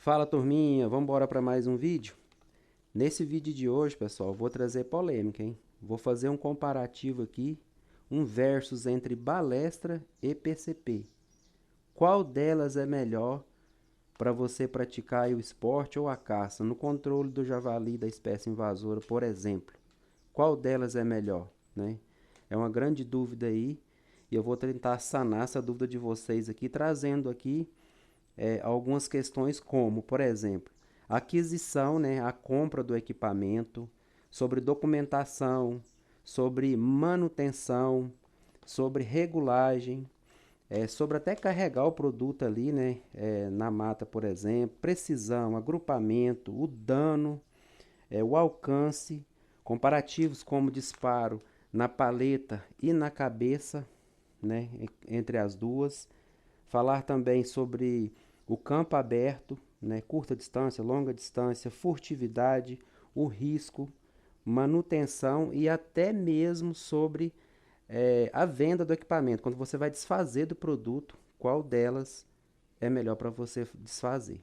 Fala turminha, vamos embora para mais um vídeo? Nesse vídeo de hoje, pessoal, vou trazer polêmica, hein? Vou fazer um comparativo aqui, um versus entre balestra e PCP. Qual delas é melhor para você praticar o esporte ou a caça no controle do javali da espécie invasora, por exemplo? Qual delas é melhor, né? É uma grande dúvida aí e eu vou tentar sanar essa dúvida de vocês aqui, trazendo aqui algumas questões como, por exemplo, a aquisição, né, a compra do equipamento, sobre documentação, sobre manutenção, sobre regulagem, sobre até carregar o produto ali, né, na mata, por exemplo, precisão, agrupamento, o dano, o alcance, comparativos como disparo na paleta e na cabeça, né, entre as duas. Falar também sobre o campo aberto, né, curta distância, longa distância, furtividade, o risco, manutenção e até mesmo sobre a venda do equipamento. Quando você vai desfazer do produto, qual delas é melhor para você desfazer,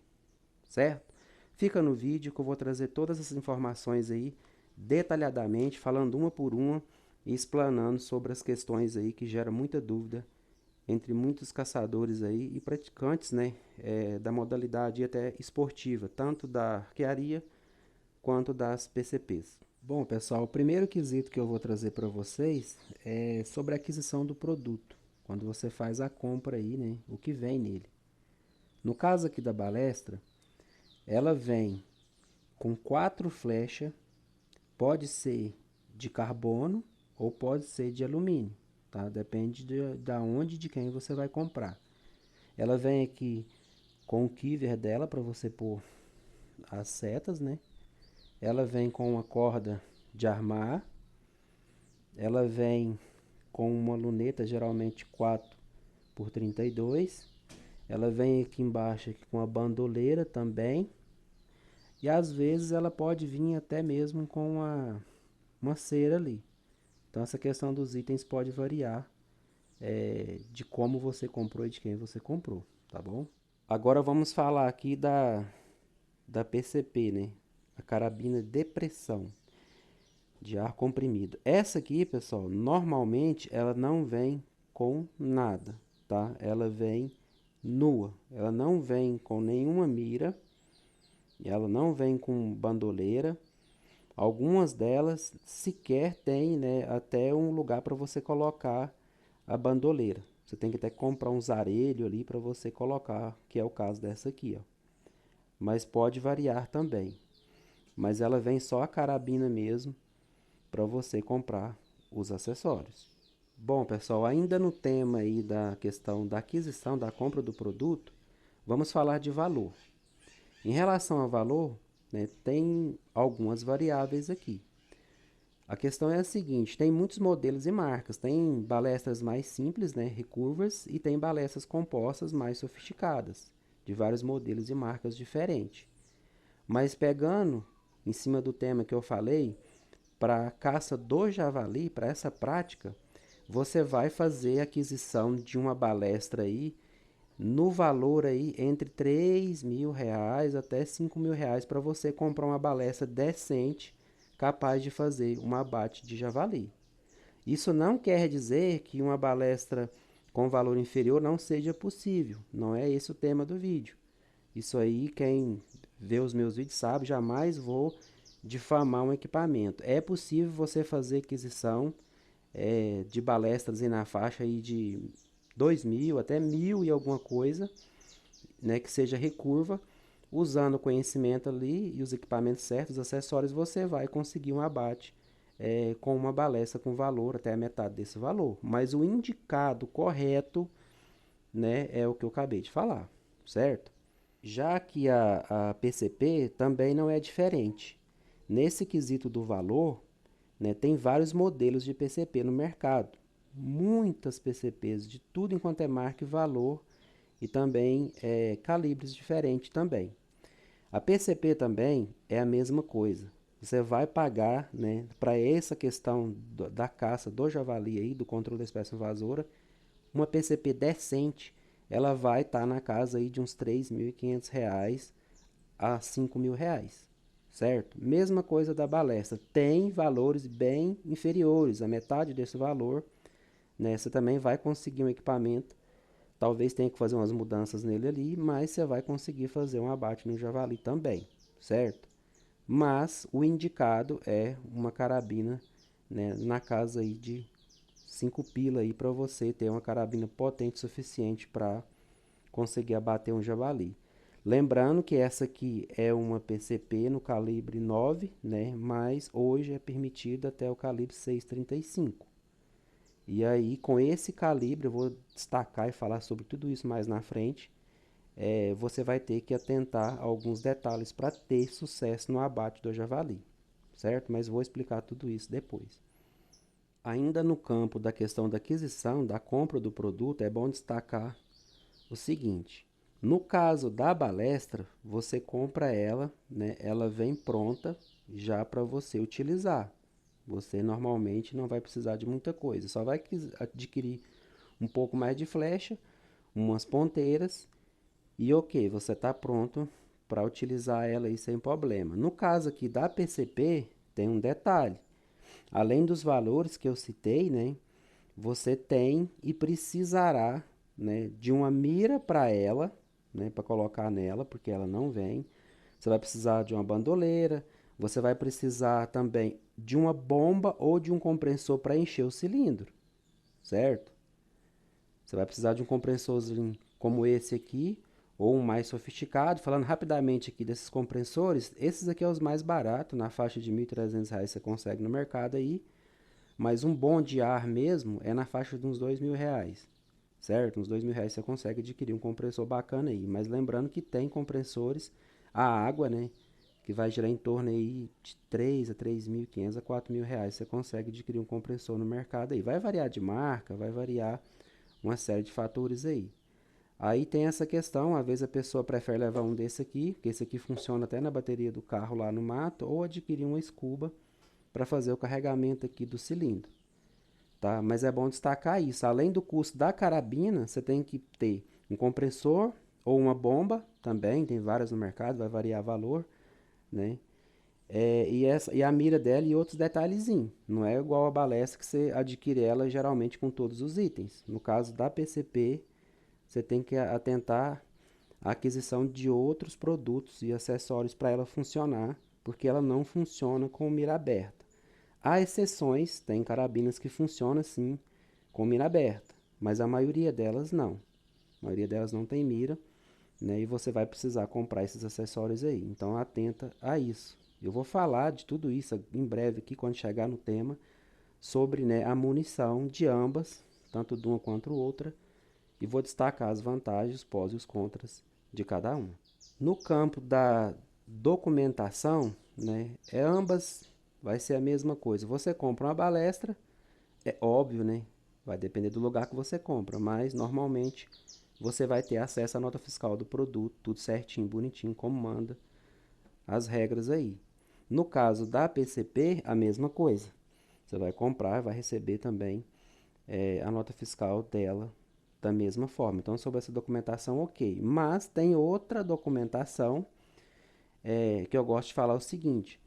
certo? Fica no vídeo que eu vou trazer todas essas informações aí detalhadamente, falando uma por uma e explanando sobre as questões aí que geram muita dúvida entre muitos caçadores aí e praticantes, né, da modalidade até esportiva, tanto da arquearia quanto das PCPs. Bom, pessoal, o primeiro quesito que eu vou trazer para vocês é sobre a aquisição do produto. Quando você faz a compra aí, né, o que vem nele. No caso aqui da balestra, ela vem com 4 flechas, pode ser de carbono ou pode ser de alumínio, tá? Depende da onde e de quem você vai comprar. Ela vem aqui com o quiver dela para você pôr as setas, né? Ela vem com uma corda de armar. Ela vem com uma luneta, geralmente 4 por 32. Ela vem aqui embaixo aqui com a bandoleira também. E às vezes ela pode vir até mesmo com uma cera ali. Então essa questão dos itens pode variar de como você comprou e de quem você comprou, tá bom? Agora vamos falar aqui da PCP, né? A carabina de pressão de ar comprimido. Essa aqui, pessoal, normalmente ela não vem com nada, tá? Ela vem nua. Ela não vem com nenhuma mira. Ela não vem com bandoleira. Algumas delas sequer tem, né, até um lugar para você colocar a bandoleira. Você tem que até comprar um zarelho ali para você colocar, que é o caso dessa aqui, ó. Mas pode variar também. Mas ela vem só a carabina mesmo para você comprar os acessórios. Bom, pessoal, ainda no tema aí da questão da aquisição, da compra do produto, vamos falar de valor. Em relação a valor, né, tem algumas variáveis aqui. A questão é a seguinte, tem muitos modelos e marcas. Tem balestras mais simples, né, recurvas, e tem balestras compostas mais sofisticadas, de vários modelos e marcas diferentes. Mas pegando em cima do tema que eu falei, para a caça do javali, para essa prática, você vai fazer a aquisição de uma balestra aí no valor aí entre R$ 3.000 até R$ 5.000 para você comprar uma balestra decente capaz de fazer um abate de javali. Isso não quer dizer que uma balestra com valor inferior não seja possível. Não é esse o tema do vídeo. Isso aí, quem vê os meus vídeos sabe, jamais vou difamar um equipamento. É possível você fazer aquisição de balestras aí na faixa aí de 2.000 até 1.000 e alguma coisa, né, que seja recurva. Usando o conhecimento ali e os equipamentos certos, os acessórios, você vai conseguir um abate com uma balestra com valor até a metade desse valor. Mas o indicado correto, né, é o que eu acabei de falar, certo? Já que a PCP também não é diferente. Nesse quesito do valor, né, tem vários modelos de PCP no mercado. Muitas PCPs de tudo enquanto é marca e valor e também calibres diferentes também. A PCP também é a mesma coisa. Você vai pagar, né, para essa questão da caça do javali aí, do controle da espécie invasora, uma PCP decente, ela vai estar na casa aí de uns R$ 3.500 a 5 mil reais, certo? Mesma coisa da balestra, tem valores bem inferiores, a metade desse valor, né? Você também vai conseguir um equipamento, talvez tenha que fazer umas mudanças nele ali, mas você vai conseguir fazer um abate no javali também, certo? Mas o indicado é uma carabina, né, na casa aí de 5 pila aí para você ter uma carabina potente o suficiente para conseguir abater um javali. Lembrando que essa aqui é uma PCP no calibre 9, né, mas hoje é permitida até o calibre 6,35. E aí, com esse calibre, eu vou destacar e falar sobre tudo isso mais na frente. Você vai ter que atentar a alguns detalhes para ter sucesso no abate do javali, certo? Mas vou explicar tudo isso depois. Ainda no campo da questão da aquisição, da compra do produto, é bom destacar o seguinte: no caso da balestra, você compra ela, né? Ela vem pronta já para você utilizar. Você normalmente não vai precisar de muita coisa, só vai adquirir um pouco mais de flecha, umas ponteiras e ok, você está pronto para utilizar ela aí sem problema. No caso aqui da PCP, tem um detalhe. Além dos valores que eu citei, né, você tem e precisará, né, de uma mira para ela, né, para colocar nela, porque ela não vem. Você vai precisar de uma bandoleira, você vai precisar também de uma bomba ou de um compressor para encher o cilindro, certo? Você vai precisar de um compressorzinho como esse aqui, ou um mais sofisticado. Falando rapidamente aqui desses compressores, esses aqui são os mais baratos, na faixa de R$ 1.300 você consegue no mercado aí. Mas um bom de ar mesmo é na faixa de uns R$ 2.000, certo? Uns R$ 2.000 você consegue adquirir um compressor bacana aí. Mas lembrando que tem compressores a água, né? Que vai girar em torno aí de 3 a 3.500 a R$ 4.000. Você consegue adquirir um compressor no mercado aí. Vai variar de marca, vai variar uma série de fatores aí. Aí tem essa questão, às vezes a pessoa prefere levar um desse aqui, porque esse aqui funciona até na bateria do carro lá no mato, ou adquirir uma escuba para fazer o carregamento aqui do cilindro, tá? Mas é bom destacar isso, além do custo da carabina, você tem que ter um compressor ou uma bomba também, tem várias no mercado, vai variar o valor, né? E a mira dela e outros detalhezinhos. Não é igual a balestra que você adquire ela geralmente com todos os itens. No caso da PCP, você tem que atentar à aquisição de outros produtos e acessórios para ela funcionar, porque ela não funciona com mira aberta. Há exceções, tem carabinas que funcionam sim com mira aberta, mas a maioria delas não. A maioria delas não tem mira, né? E você vai precisar comprar esses acessórios aí. Então atenta a isso. Eu vou falar de tudo isso em breve aqui quando chegar no tema sobre, né, a munição de ambas, tanto de uma quanto outra, e vou destacar as vantagens, os pós e os contras de cada uma. No campo da documentação, né, ambas vai ser a mesma coisa. Você compra uma balestra, é óbvio, né? Vai depender do lugar que você compra, mas normalmente você vai ter acesso à nota fiscal do produto, tudo certinho, bonitinho, como manda as regras aí. No caso da PCP, a mesma coisa. Você vai comprar, vai receber também a nota fiscal dela da mesma forma. Então, sobre essa documentação, ok. Mas tem outra documentação que eu gosto de falar o seguinte: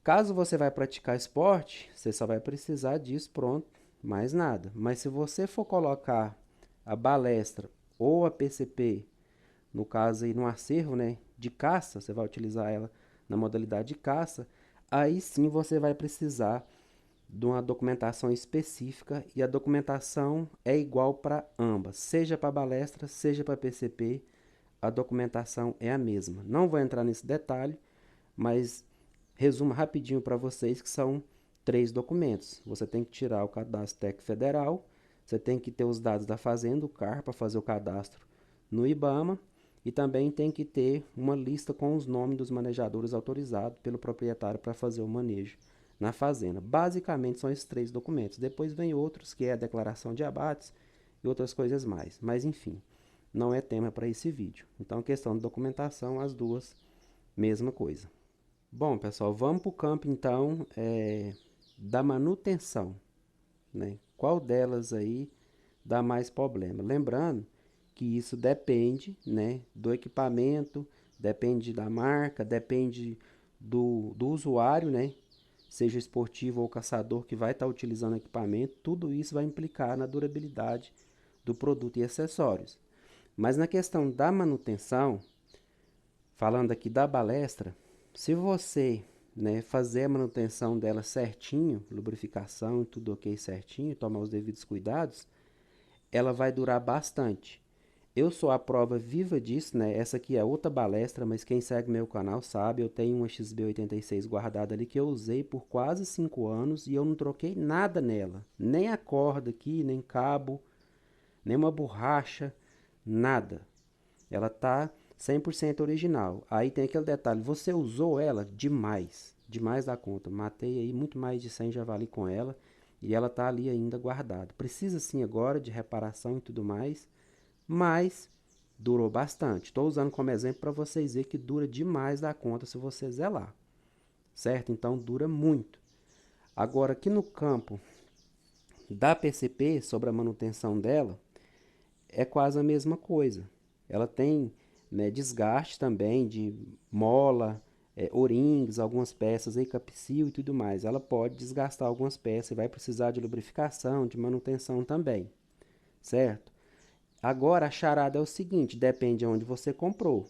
caso você vai praticar esporte, você só vai precisar disso, pronto, mais nada. Mas se você for colocar a balestra ou a PCP, no caso aí no acervo, né, de caça, você vai utilizar ela na modalidade de caça, aí sim você vai precisar de uma documentação específica e a documentação é igual para ambas, seja para balestra, seja para PCP, a documentação é a mesma. Não vou entrar nesse detalhe, mas resumo rapidinho para vocês que são 3 documentos. Você tem que tirar o cadastro técnico federal, você tem que ter os dados da fazenda, o CAR, para fazer o cadastro no IBAMA, e também tem que ter uma lista com os nomes dos manejadores autorizados pelo proprietário para fazer o manejo na fazenda. Basicamente são esses 3 documentos. Depois vem outros, que é a declaração de abates e outras coisas mais. Mas enfim, não é tema para esse vídeo. Então, questão de documentação, as duas, mesma coisa. Bom, pessoal, vamos para o campo então da manutenção, né? Qual delas aí dá mais problema? Lembrando que isso depende, né, do equipamento, depende da marca, depende do usuário, né? Seja esportivo ou caçador que vai estar utilizando o equipamento, tudo isso vai implicar na durabilidade do produto e acessórios. Mas na questão da manutenção, falando aqui da balestra, se você, né, fazer a manutenção dela certinho, lubrificação, tudo ok certinho, tomar os devidos cuidados, ela vai durar bastante. Eu sou a prova viva disso, né? Essa aqui é outra balestra, mas quem segue meu canal sabe, eu tenho uma XB86 guardada ali que eu usei por quase 5 anos e eu não troquei nada nela. Nem a corda aqui, nem cabo, nem uma borracha, nada. Ela tá 100% original. Aí tem aquele detalhe, você usou ela demais, demais da conta. Matei aí muito mais de 100 javali com ela e ela tá ali ainda guardada. Precisa sim agora de reparação e tudo mais, mas durou bastante. Estou usando como exemplo para vocês verem que dura demais da conta se você zelar, certo? Então dura muito. Agora aqui no campo da PCP, sobre a manutenção dela, é quase a mesma coisa. Ela tem, né, desgaste também de mola, O-rings, algumas peças aí, capsil e tudo mais. Ela pode desgastar algumas peças e vai precisar de lubrificação, de manutenção também, certo? Agora a charada é o seguinte, depende de onde você comprou.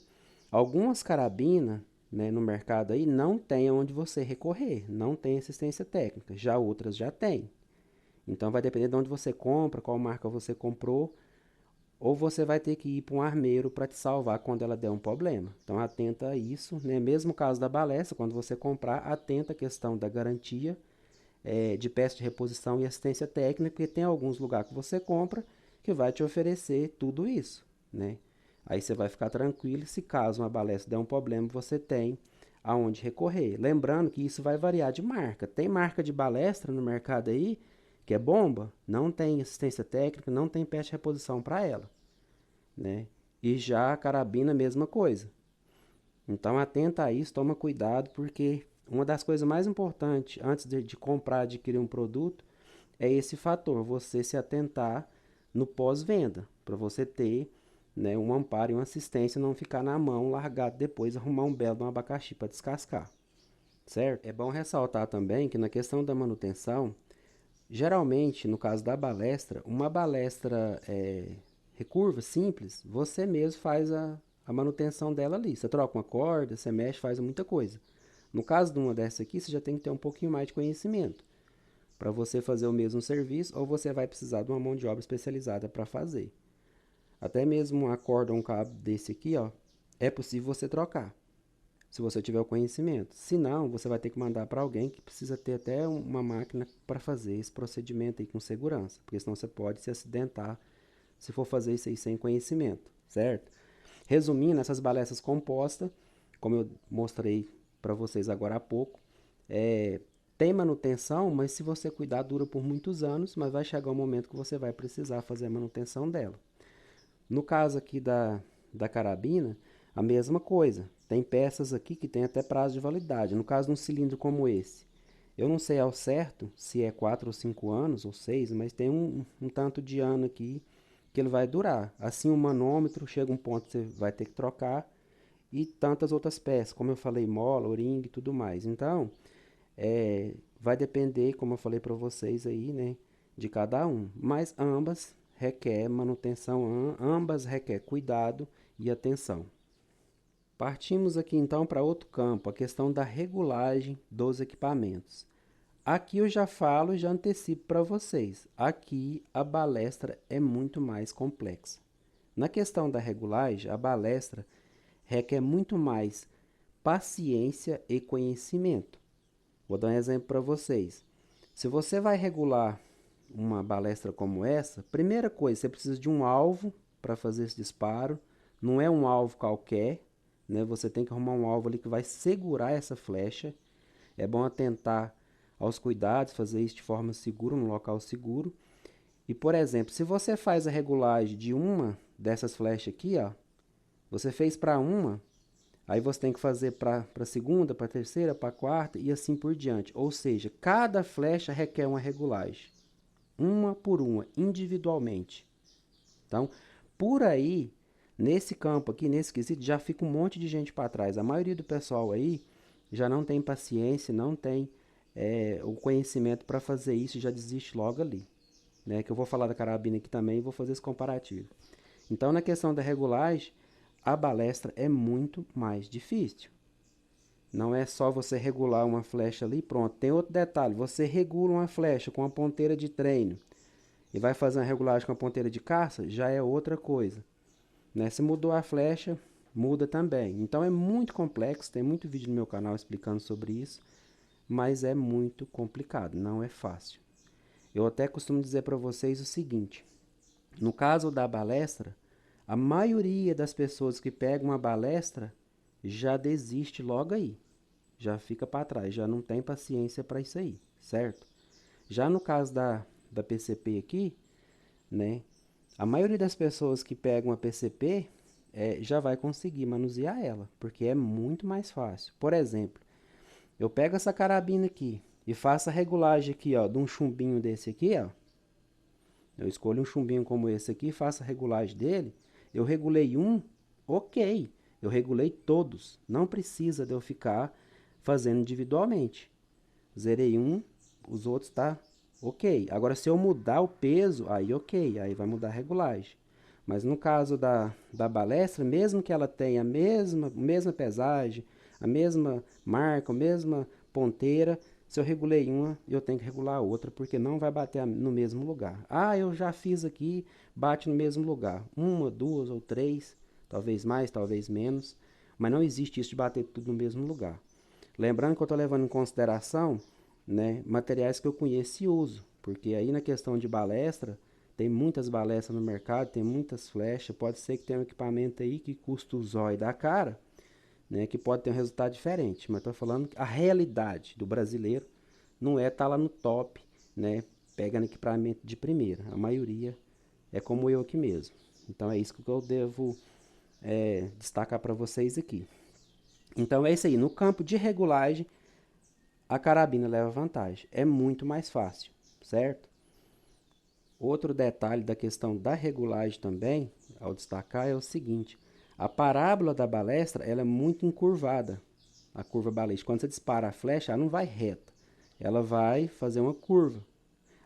Algumas carabinas, né, no mercado aí não tem onde você recorrer, não tem assistência técnica, já outras já tem. Então vai depender de onde você compra, qual marca você comprou, ou você vai ter que ir para um armeiro para te salvar quando ela der um problema. Então atenta a isso, né? Mesmo caso da balestra, quando você comprar, atenta à questão da garantia, de peça de reposição e assistência técnica, porque tem alguns lugares que você compra que vai te oferecer tudo isso, né? Aí você vai ficar tranquilo, se caso uma balestra der um problema, você tem aonde recorrer. Lembrando que isso vai variar de marca. Tem marca de balestra no mercado aí que é bomba, não tem assistência técnica, não tem peça de reposição para ela, né? E já a carabina, mesma coisa. Então atenta a isso, toma cuidado, porque uma das coisas mais importantes antes de comprar, adquirir um produto, é esse fator, você se atentar no pós-venda, para você ter, né, um amparo e uma assistência, não ficar na mão, largado depois, arrumar um belo de um abacaxi para descascar, certo? É bom ressaltar também que na questão da manutenção, geralmente, no caso da balestra, uma balestra recurva, simples, você mesmo faz a manutenção dela ali. Você troca uma corda, você mexe, faz muita coisa. No caso de uma dessa aqui, você já tem que ter um pouquinho mais de conhecimento para você fazer o mesmo serviço, ou você vai precisar de uma mão de obra especializada para fazer. Até mesmo uma corda ou um cabo desse aqui, ó, é possível você trocar, se você tiver o conhecimento. Se não, você vai ter que mandar para alguém que precisa ter até uma máquina para fazer esse procedimento aí com segurança, porque senão você pode se acidentar se for fazer isso aí sem conhecimento, certo? Resumindo, essas balestras compostas, como eu mostrei para vocês agora há pouco, tem manutenção, mas se você cuidar dura por muitos anos, mas vai chegar um momento que você vai precisar fazer a manutenção dela. No caso aqui da carabina, a mesma coisa. Tem peças aqui que tem até prazo de validade. No caso de um cilindro como esse, eu não sei ao certo se é 4 ou 5 anos ou 6, mas tem um tanto de ano aqui que ele vai durar. Assim, o manômetro chega um ponto que você vai ter que trocar e tantas outras peças, como eu falei, mola, O-ring e tudo mais. Então, vai depender, como eu falei para vocês aí, né, de cada um. Mas ambas requer manutenção, ambas requer cuidado e atenção. Partimos aqui então para outro campo, a questão da regulagem dos equipamentos. Aqui eu já falo e já antecipo para vocês. Aqui a balestra é muito mais complexa. Na questão da regulagem, a balestra requer muito mais paciência e conhecimento. Vou dar um exemplo para vocês. Se você vai regular uma balestra como essa, primeira coisa, você precisa de um alvo para fazer esse disparo. Não é um alvo qualquer, né? Você tem que arrumar um alvo ali que vai segurar essa flecha. É bom atentar aos cuidados, fazer isso de forma segura, num local seguro. E, por exemplo, se você faz a regulagem de uma dessas flechas aqui, ó, você fez para uma, aí você tem que fazer para a segunda, para a terceira, para a quarta e assim por diante. Ou seja, cada flecha requer uma regulagem, uma por uma, individualmente. Então, por aí, nesse campo aqui, nesse quesito, já fica um monte de gente para trás. A maioria do pessoal aí já não tem paciência, não tem o conhecimento para fazer isso, já desiste logo ali. Né? Que eu vou falar da carabina aqui também e vou fazer esse comparativo. Então, na questão da regulagem, a balestra é muito mais difícil. Não é só você regular uma flecha ali, pronto. Tem outro detalhe, você regula uma flecha com uma ponteira de treino e vai fazer uma regulagem com a ponteira de caça, já é outra coisa. Né? Se mudou a flecha, muda também. Então é muito complexo, tem muito vídeo no meu canal explicando sobre isso, mas é muito complicado, não é fácil. Eu até costumo dizer para vocês o seguinte, no caso da balestra, a maioria das pessoas que pegam uma balestra já desiste logo aí, já fica para trás, já não tem paciência para isso aí, certo? Já no caso da PCP aqui, né, a maioria das pessoas que pegam a PCP já vai conseguir manusear ela, porque é muito mais fácil. Por exemplo, eu pego essa carabina aqui e faço a regulagem aqui, ó, de um chumbinho desse aqui, ó. Eu escolho um chumbinho como esse aqui, faço a regulagem dele. Eu regulei um, ok. Eu regulei todos. Não precisa de eu ficar fazendo individualmente. Zerei um, os outros tá ok. Agora, se eu mudar o peso, aí ok. Aí vai mudar a regulagem. Mas no caso da balestra, mesmo que ela tenha a mesma pesagem, a mesma marca, a mesma ponteira, se eu regulei uma, eu tenho que regular a outra, porque não vai bater no mesmo lugar. Ah, eu já fiz aqui, bate no mesmo lugar. Uma, duas ou três, talvez mais, talvez menos. Mas não existe isso de bater tudo no mesmo lugar. Lembrando que eu estou levando em consideração, né, materiais que eu conheço e uso. Porque aí na questão de balestra, tem muitas balestras no mercado, tem muitas flechas. Pode ser que tenha um equipamento aí que custa o zóio da cara, né, que pode ter um resultado diferente, mas estou falando que a realidade do brasileiro não é estar lá no top, né, pegando equipamento de primeira. A maioria é como eu aqui mesmo. Então é isso que eu devo destacar para vocês aqui. Então é isso aí. No campo de regulagem, a carabina leva vantagem. É muito mais fácil, certo? Outro detalhe da questão da regulagem também, ao destacar, é o seguinte. A parábola da balestra ela é muito encurvada, a curva balística. Quando você dispara a flecha, ela não vai reta, ela vai fazer uma curva.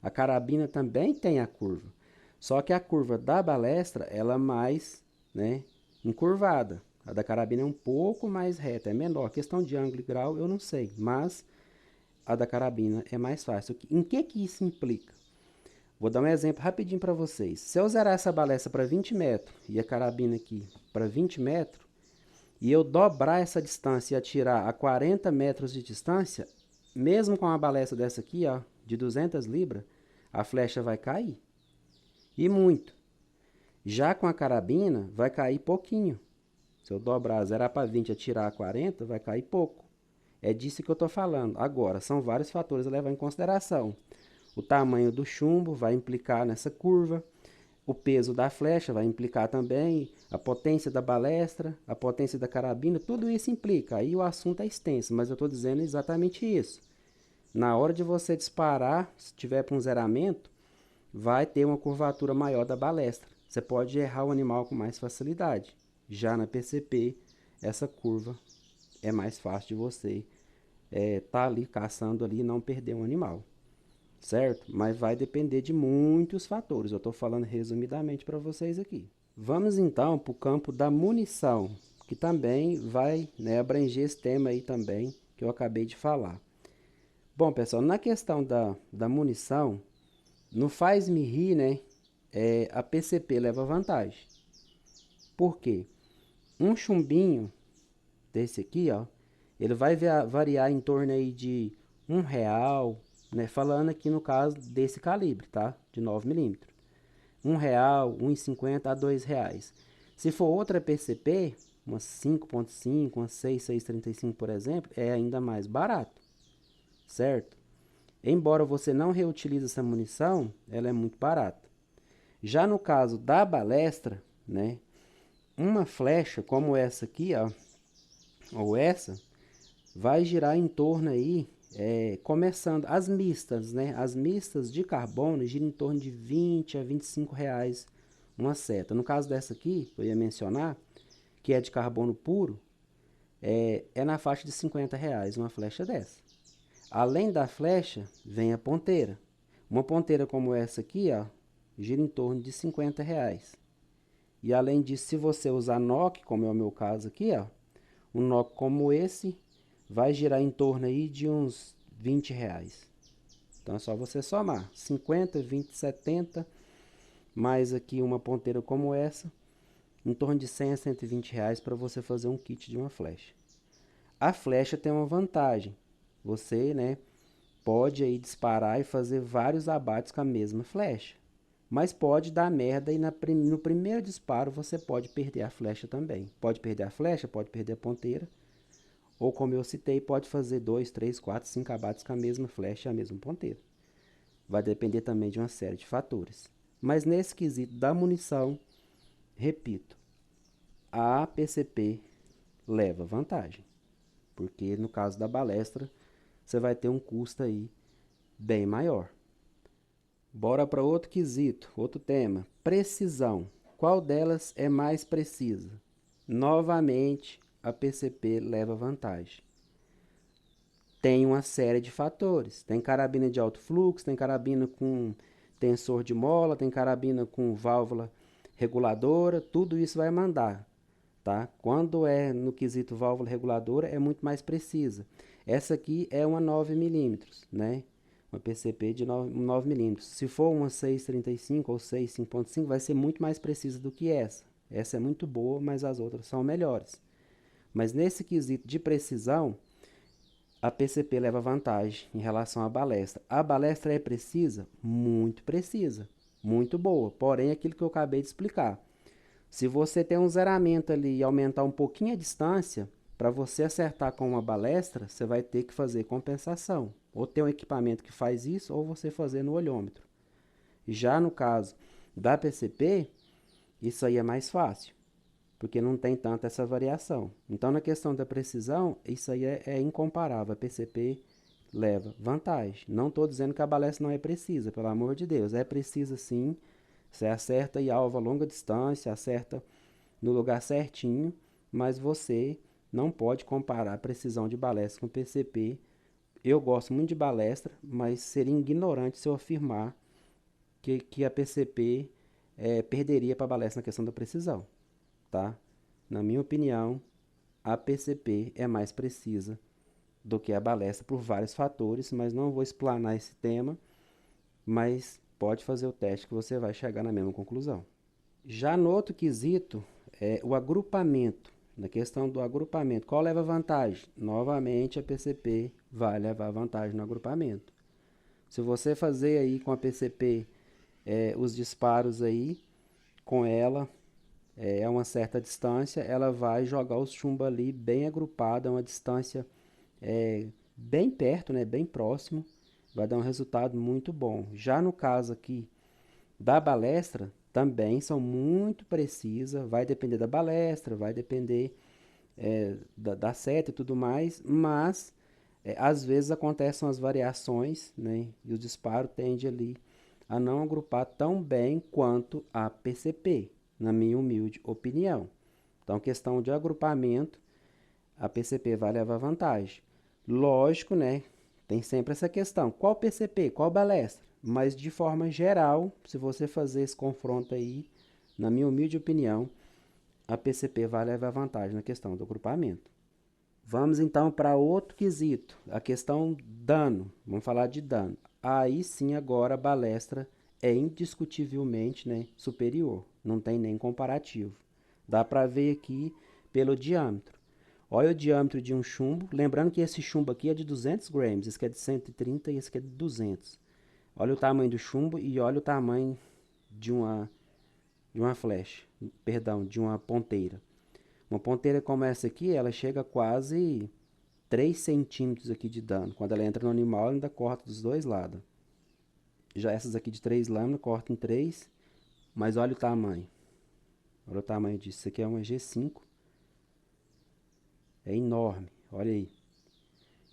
A carabina também tem a curva, só que a curva da balestra ela é mais, né, encurvada. A da carabina é um pouco mais reta, é menor. A questão de ângulo e grau eu não sei, mas a da carabina é mais fácil. Em que isso implica? Vou dar um exemplo rapidinho para vocês. Se eu zerar essa balestra para 20 metros e a carabina aqui para 20 metros, e eu dobrar essa distância e atirar a 40 metros de distância, mesmo com uma balestra dessa aqui, ó, de 200 libras, a flecha vai cair. E muito. Já com a carabina, vai cair pouquinho. Se eu dobrar, zerar para 20 e atirar a 40, vai cair pouco. É disso que eu estou falando. Agora, são vários fatores a levar em consideração. O tamanho do chumbo vai implicar nessa curva. O peso da flecha vai implicar também. A potência da balestra, a potência da carabina, tudo isso implica. Aí o assunto é extenso, mas eu estou dizendo exatamente isso. Na hora de você disparar, se tiver para um zeramento, vai ter uma curvatura maior da balestra. Você pode errar o animal com mais facilidade. Já na PCP, essa curva é mais fácil de você tá ali caçando ali e não perder um animal. Certo? Mas vai depender de muitos fatores. Eu estou falando resumidamente para vocês aqui. Vamos então para o campo da munição, que também vai, né, abranger esse tema aí também que eu acabei de falar. Bom, pessoal, na questão da munição, no faz-me rir, né, a PCP leva vantagem. Por quê? Um chumbinho desse aqui, ó, ele vai variar em torno aí de R$ 1, né? Falando aqui no caso desse calibre, tá? De 9 milímetros. R$ 1, R$ 1,50 a R$ 2. Se for outra PCP, uma 5.5, uma 6,635, por exemplo, é ainda mais barato, certo? Embora você não reutilize essa munição, ela é muito barata. Já no caso da balestra, né? Uma flecha como essa aqui, ó, ou essa, vai girar em torno aí, começando as mistas, né? As mistas de carbono giram em torno de 20 a R$ 25 uma seta. No caso dessa aqui, eu ia mencionar, que é de carbono puro, é na faixa de R$ 50 uma flecha dessa. Além da flecha, vem a ponteira. Uma ponteira como essa aqui, ó, gira em torno de R$ 50. E além disso, se você usar NOC, como é o meu caso aqui, ó, um NOC como esse vai girar em torno aí de uns R$ 20. Então é só você somar 50, 20, 70, mais aqui uma ponteira como essa, em torno de 100 a R$ 120 para você fazer um kit de uma flecha. A flecha tem uma vantagem. Você, né, pode aí disparar e fazer vários abates com a mesma flecha. Mas pode dar merda e no primeiro disparo você pode perder a flecha também. Pode perder a flecha, pode perder a ponteira. Ou como eu citei, pode fazer 2, 3, 4, 5 abates com a mesma flecha e a mesma ponteira. Vai depender também de uma série de fatores. Mas nesse quesito da munição, repito, a PCP leva vantagem. Porque no caso da balestra, você vai ter um custo aí bem maior. Bora para outro quesito, outro tema. Precisão. Qual delas é mais precisa? Novamente, a PCP leva vantagem. Tem uma série de fatores. Tem carabina de alto fluxo, tem carabina com tensor de mola, tem carabina com válvula reguladora, tudo isso vai mandar, tá? Quando é no quesito válvula reguladora, é muito mais precisa. Essa aqui é uma 9 milímetros, né? Uma PCP de 9 milímetros. Se for uma 6,35 ou 6,5.5, vai ser muito mais precisa do que essa. Essa é muito boa, mas as outras são melhores. Mas nesse quesito de precisão, a PCP leva vantagem em relação à balestra. A balestra é precisa? Muito precisa. Muito boa. Porém, aquilo que eu acabei de explicar. Se você tem um zeramento ali e aumentar um pouquinho a distância, para você acertar com uma balestra, você vai ter que fazer compensação. Ou ter um equipamento que faz isso, ou você fazer no olhômetro. Já no caso da PCP, isso aí é mais fácil, porque não tem tanta essa variação. Então, na questão da precisão, isso aí é incomparável. A PCP leva vantagem. Não estou dizendo que a balestra não é precisa, pelo amor de Deus. É precisa sim. Você acerta e alvo a longa distância, acerta no lugar certinho, mas você não pode comparar a precisão de balestra com PCP. Eu gosto muito de balestra, mas seria ignorante se eu afirmar que a PCP perderia para a balestra na questão da precisão, tá? Na minha opinião, a PCP é mais precisa do que a balestra por vários fatores, mas não vou explanar esse tema, mas pode fazer o teste que você vai chegar na mesma conclusão. Já no outro quesito, o agrupamento. Na questão do agrupamento, qual leva vantagem? Novamente, a PCP vai levar vantagem no agrupamento. Se você fazer aí com a PCP os disparos aí, com ela, a uma certa distância, ela vai jogar os chumbos ali bem agrupado, a uma distância bem perto, né, bem próximo, vai dar um resultado muito bom. Já no caso aqui da balestra, também são muito precisas, vai depender da balestra, vai depender da seta e tudo mais, mas às vezes acontecem as variações, né, e o disparo tende ali a não agrupar tão bem quanto a PCP, na minha humilde opinião. Então, questão de agrupamento, a PCP vai levar vantagem. Lógico, né? Tem sempre essa questão. Qual PCP? Qual balestra? Mas de forma geral, se você fazer esse confronto aí, na minha humilde opinião, a PCP vai levar vantagem na questão do agrupamento. Vamos então para outro quesito, a questão dano. Vamos falar de dano. Aí sim, agora a balestra é indiscutivelmente, né, superior. Não tem nem comparativo. Dá para ver aqui pelo diâmetro. Olha o diâmetro de um chumbo. Lembrando que esse chumbo aqui é de 200 gramas. Esse aqui é de 130 e esse aqui é de 200. Olha o tamanho do chumbo e olha o tamanho de uma flecha. Perdão, de uma ponteira. Uma ponteira como essa aqui, ela chega a quase 3 centímetros aqui de dano. Quando ela entra no animal, ela ainda corta dos dois lados. Já essas aqui de 3 lâminas, corta em 3. Mas olha o tamanho. Olha o tamanho disso. Isso aqui é uma G5. É enorme. Olha aí.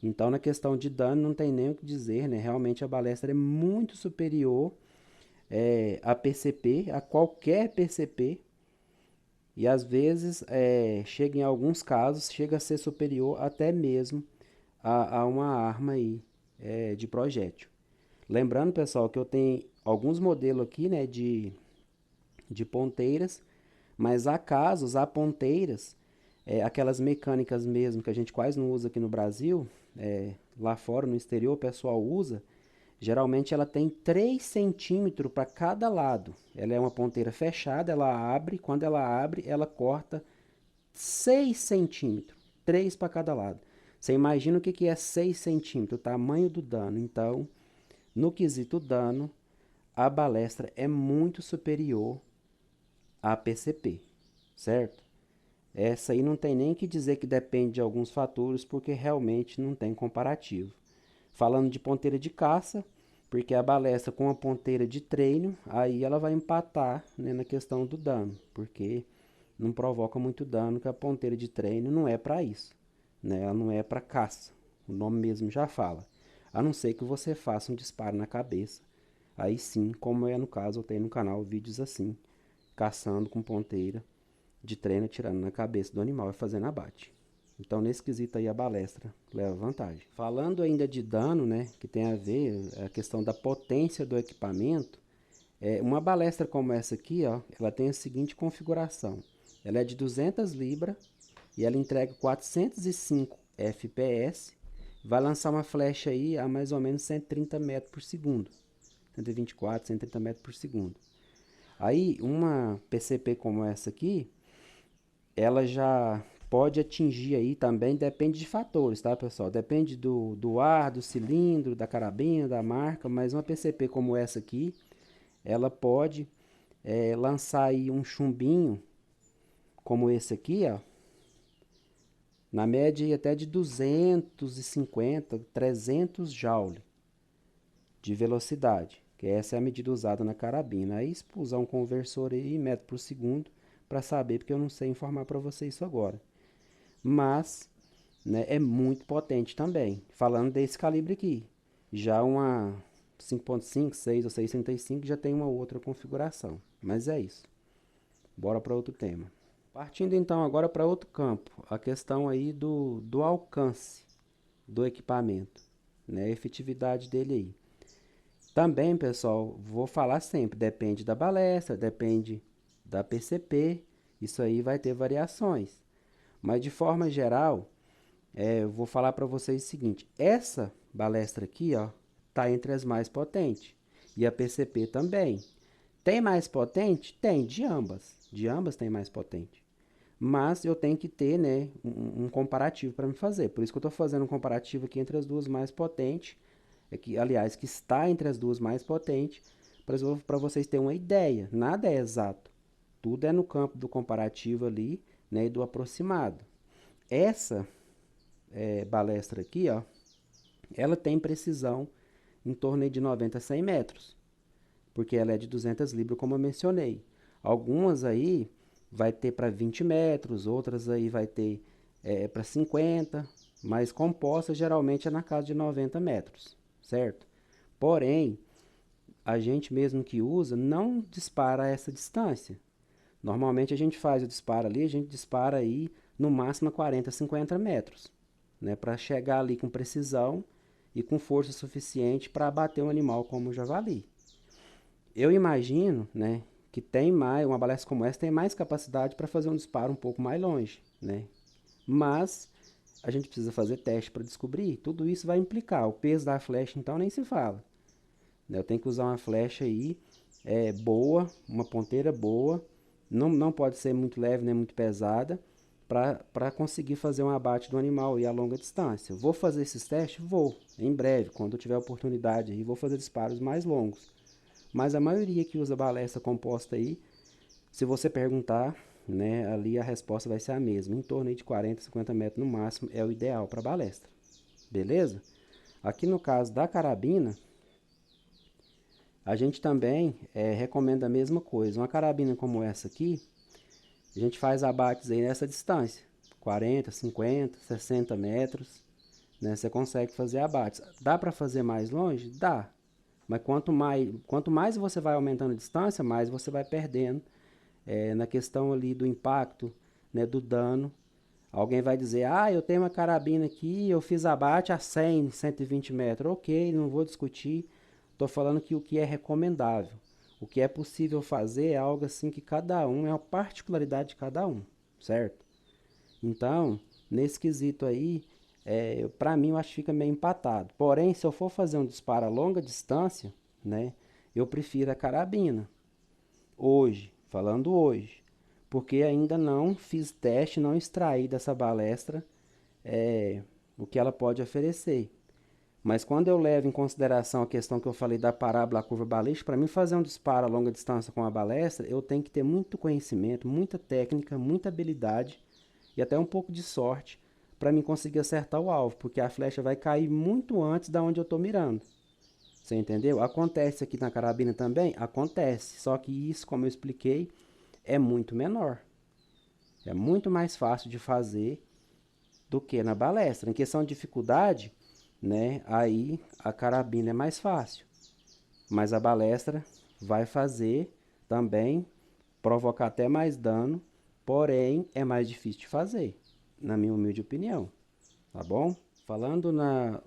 Então, na questão de dano, não tem nem o que dizer, né? Realmente a balestra é muito superior a PCP, a qualquer PCP, e às vezes, chega em alguns casos, chega a ser superior até mesmo a uma arma aí, de projétil. Lembrando, pessoal, que eu tenho alguns modelos aqui, né, de ponteiras, mas há casos, há ponteiras, aquelas mecânicas mesmo que a gente quase não usa aqui no Brasil, lá fora, no exterior, o pessoal usa. Geralmente ela tem 3 centímetros para cada lado. Ela é uma ponteira fechada, ela abre, quando ela abre, ela corta 6 centímetros, 3 para cada lado. Você imagina o que é 6 centímetros, o tamanho do dano. Então, no quesito dano, a balestra é muito superior à PCP, certo? Essa aí não tem nem que dizer que depende de alguns fatores, porque realmente não tem comparativo. Falando de ponteira de caça, porque a balestra com a ponteira de treino, aí ela vai empatar, né, na questão do dano, porque não provoca muito dano, que a ponteira de treino não é para isso, né? Ela não é para caça, o nome mesmo já fala. A não ser que você faça um disparo na cabeça. Aí sim, como é no caso, eu tenho no canal vídeos assim, caçando com ponteira de treino, tirando na cabeça do animal e fazendo abate. Então, nesse quesito aí, a balestra leva vantagem. Falando ainda de dano, né, que tem a ver a questão da potência do equipamento, uma balestra como essa aqui, ó, ela tem a seguinte configuração. Ela é de 200 libras e ela entrega 405 FPS. Vai lançar uma flecha aí a mais ou menos 130 metros por segundo. 124, 130 metros por segundo. Aí, uma PCP como essa aqui, ela já pode atingir aí também, depende de fatores, tá, pessoal? Depende do ar, do cilindro, da carabina, da marca, mas uma PCP como essa aqui, ela pode lançar aí um chumbinho como esse aqui, ó, na média aí até de 250, 300 joule de velocidade, que essa é a medida usada na carabina. Aí, se usar um conversor aí, metro por segundo, para saber, porque eu não sei informar para você isso agora. Mas, né, é muito potente também. Falando desse calibre aqui, já uma 5.5, 6 ou 6,65 já tem uma outra configuração. Mas é isso. Bora para outro tema. Partindo então agora para outro campo, a questão aí do alcance do equipamento, né, a efetividade dele aí. Também, pessoal, vou falar sempre, depende da balestra, depende da PCP, isso aí vai ter variações. Mas de forma geral, eu vou falar para vocês o seguinte, essa balestra aqui, ó, tá entre as mais potentes. E a PCP também. Tem mais potente? Tem, de ambas. De ambas tem mais potente. Mas eu tenho que ter, né, um comparativo para me fazer. Por isso que eu estou fazendo um comparativo aqui entre as duas mais potentes. Aliás, que está entre as duas mais potentes, para vocês terem uma ideia. Nada é exato. Tudo é no campo do comparativo ali, né, e do aproximado. Essa balestra aqui, ó, ela tem precisão em torno de 90 a 100 metros, porque ela é de 200 libras, como eu mencionei. Algumas aí vai ter para 20 metros, outras aí vai ter para 50, mas composta geralmente é na casa de 90 metros, certo? Porém, a gente mesmo que usa não dispara a essa distância. Normalmente a gente faz o disparo ali, a gente dispara aí no máximo a 40, 50 metros, né, para chegar ali com precisão e com força suficiente para abater um animal como o javali. Eu imagino, né, que tem mais, uma balestra como essa tem mais capacidade para fazer um disparo um pouco mais longe, né? Mas a gente precisa fazer teste para descobrir. Tudo isso vai implicar. O peso da flecha, então, nem se fala. Eu tenho que usar uma flecha aí boa, uma ponteira boa. Não pode ser muito leve nem muito pesada para conseguir fazer um abate do animal e a longa distância. Vou fazer esses testes? Vou. Em breve, quando eu tiver oportunidade aí, vou fazer disparos mais longos. Mas a maioria que usa balestra composta aí, se você perguntar, né, ali a resposta vai ser a mesma. Em torno de 40, 50 metros no máximo é o ideal para balestra. Beleza? Aqui no caso da carabina, a gente também recomenda a mesma coisa. Uma carabina como essa aqui, a gente faz abates aí nessa distância. 40, 50, 60 metros. Né? Você consegue fazer abates. Dá para fazer mais longe? Dá. Mas quanto mais você vai aumentando a distância, mais você vai perdendo na questão ali do impacto, né, do dano. Alguém vai dizer, ah, eu tenho uma carabina aqui, eu fiz abate a 100, 120 metros. Ok, não vou discutir. Estou falando que o que é recomendável. O que é possível fazer é algo assim que cada um, é uma particularidade de cada um, certo? Então, nesse quesito aí, para mim eu acho que fica meio empatado. Porém, se eu for fazer um disparo a longa distância, né, eu prefiro a carabina. Hoje, falando hoje, porque ainda não fiz teste, não extraí dessa balestra o que ela pode oferecer. Mas quando eu levo em consideração a questão que eu falei da parábola, a curva balística, para mim fazer um disparo a longa distância com a balestra, eu tenho que ter muito conhecimento, muita técnica, muita habilidade e até um pouco de sorte para mim conseguir acertar o alvo, porque a flecha vai cair muito antes da onde eu estou mirando. Você entendeu? Acontece aqui na carabina também? Acontece, só que isso, como eu expliquei, é muito menor. É muito mais fácil de fazer do que na balestra. Em questão de dificuldade, né, aí a carabina é mais fácil, mas a balestra vai fazer também, provocar até mais dano, porém é mais difícil de fazer, na minha humilde opinião, tá bom? Falando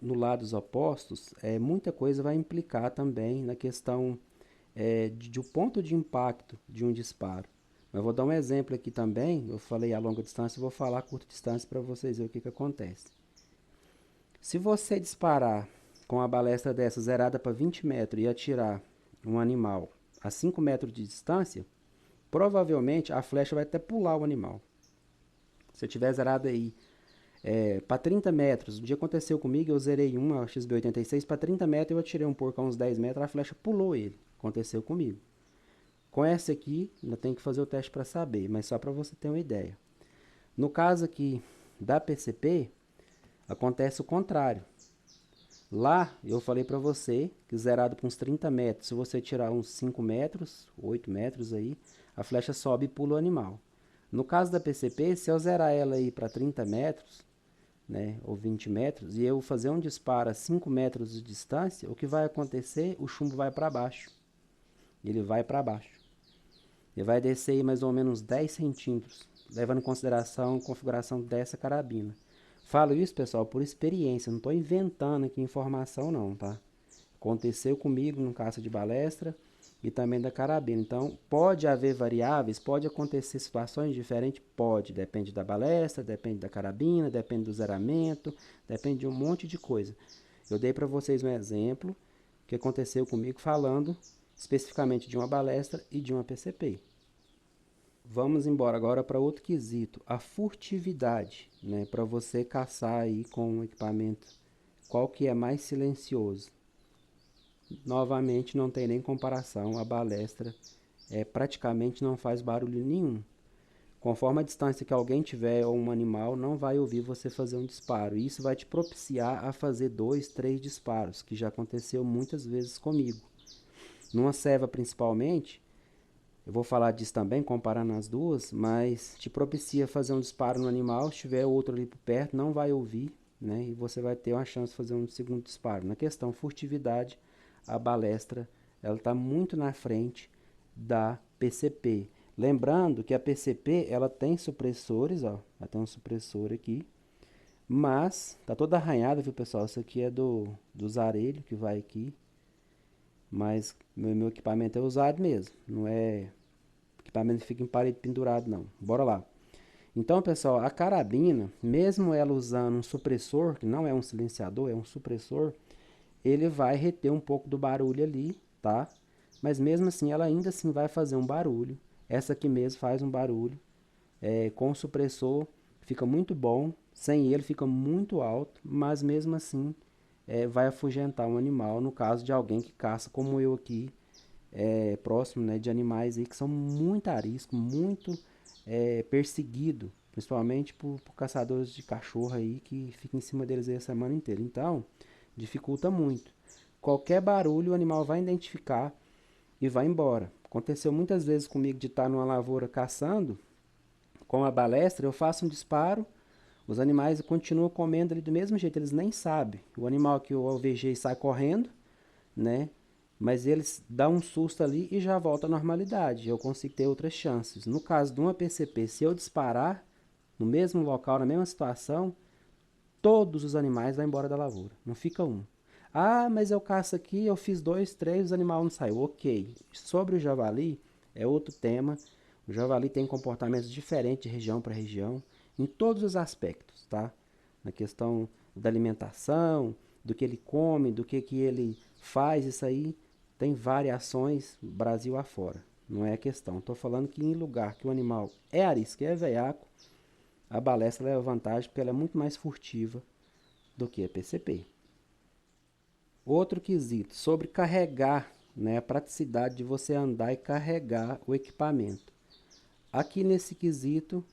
no lados opostos, muita coisa vai implicar também na questão de um ponto de impacto de um disparo. Eu vou dar um exemplo aqui também, eu falei a longa distância, eu vou falar a curta distância para vocês verem o que acontece. Se você disparar com a balestra dessa zerada para 20 metros e atirar um animal a 5 metros de distância, provavelmente a flecha vai até pular o animal. Se tiver zerado aí para 30 metros, o dia aconteceu comigo, eu zerei uma XB86 para 30 metros, eu atirei um porco a uns 10 metros, a flecha pulou ele. Aconteceu comigo. Com essa aqui, ainda tem que fazer o teste para saber, mas só para você ter uma ideia. No caso aqui da PCP, acontece o contrário. Lá, eu falei para você que zerado para uns 30 metros, se você tirar uns 5 metros, 8 metros aí, a flecha sobe e pula o animal. No caso da PCP, se eu zerar ela aí para 30 metros, né, ou 20 metros, e eu fazer um disparo a 5 metros de distância, o que vai acontecer? O chumbo vai para baixo. Ele vai para baixo. Ele vai descer aí mais ou menos 10 centímetros, levando em consideração a configuração dessa carabina. Falo isso, pessoal, por experiência, não estou inventando aqui informação não, tá? Aconteceu comigo no caça de balestra e também da carabina. Então, pode haver variáveis, pode acontecer situações diferentes, pode. Depende da balestra, depende da carabina, depende do zeramento, depende de um monte de coisa. Eu dei para vocês um exemplo que aconteceu comigo falando especificamente de uma balestra e de uma PCP. Vamos embora agora para outro quesito, a furtividade, né? Para você caçar aí com um equipamento, qual que é mais silencioso? Novamente, não tem nem comparação, a balestra praticamente não faz barulho nenhum. Conforme a distância que alguém tiver ou um animal, não vai ouvir você fazer um disparo. Isso vai te propiciar a fazer 2, 3 disparos, que já aconteceu muitas vezes comigo. Numa ceva principalmente, eu vou falar disso também, comparando as duas, mas te propicia fazer um disparo no animal, se tiver outro ali por perto, não vai ouvir, né? E você vai ter uma chance de fazer um segundo disparo. Na questão furtividade, a balestra, ela está muito na frente da PCP. Lembrando que a PCP, ela tem supressores, ó, ela tem um supressor aqui, mas tá toda arranhada, viu, pessoal? Isso aqui é do zarelho que vai aqui, mas meu equipamento é usado mesmo, não é equipamento que fica em parede pendurado não. Bora lá. Então, pessoal, a carabina, mesmo ela usando um supressor, que não é um silenciador, é um supressor, ele vai reter um pouco do barulho ali, tá? Mas mesmo assim, ela ainda assim vai fazer um barulho. Essa aqui mesmo faz um barulho. Com o supressor fica muito bom, sem ele fica muito alto, mas mesmo assim vai afugentar um animal, no caso de alguém que caça como eu aqui, próximo, né, de animais aí que são muito arisco, muito perseguido, principalmente por caçadores de cachorro aí que ficam em cima deles aí a semana inteira. Então, dificulta muito. Qualquer barulho o animal vai identificar e vai embora. Aconteceu muitas vezes comigo de estar numa lavoura caçando, com a balestra, eu faço um disparo, os animais continuam comendo ali do mesmo jeito, eles nem sabem. O animal que eu alvejei sai correndo, né? mas eles dão um susto ali e já volta à normalidade. Eu consigo ter outras chances. No caso de uma PCP, se eu disparar no mesmo local, na mesma situação, todos os animais vão embora da lavoura, não fica um. Ah, mas eu caço aqui, eu fiz 2, 3, os animais não saiu. Ok. Sobre o javali, é outro tema. O javali tem comportamentos diferentes de região para região, em todos os aspectos, tá? Na questão da alimentação, do que ele come, do que ele faz, isso aí tem variações Brasil afora. Não é a questão. Estou falando que em lugar que o animal é arisco e é veiaco, a balestra leva vantagem porque ela é muito mais furtiva do que a PCP. Outro quesito, sobre carregar, né, a praticidade de você andar e carregar o equipamento. Aqui nesse quesito,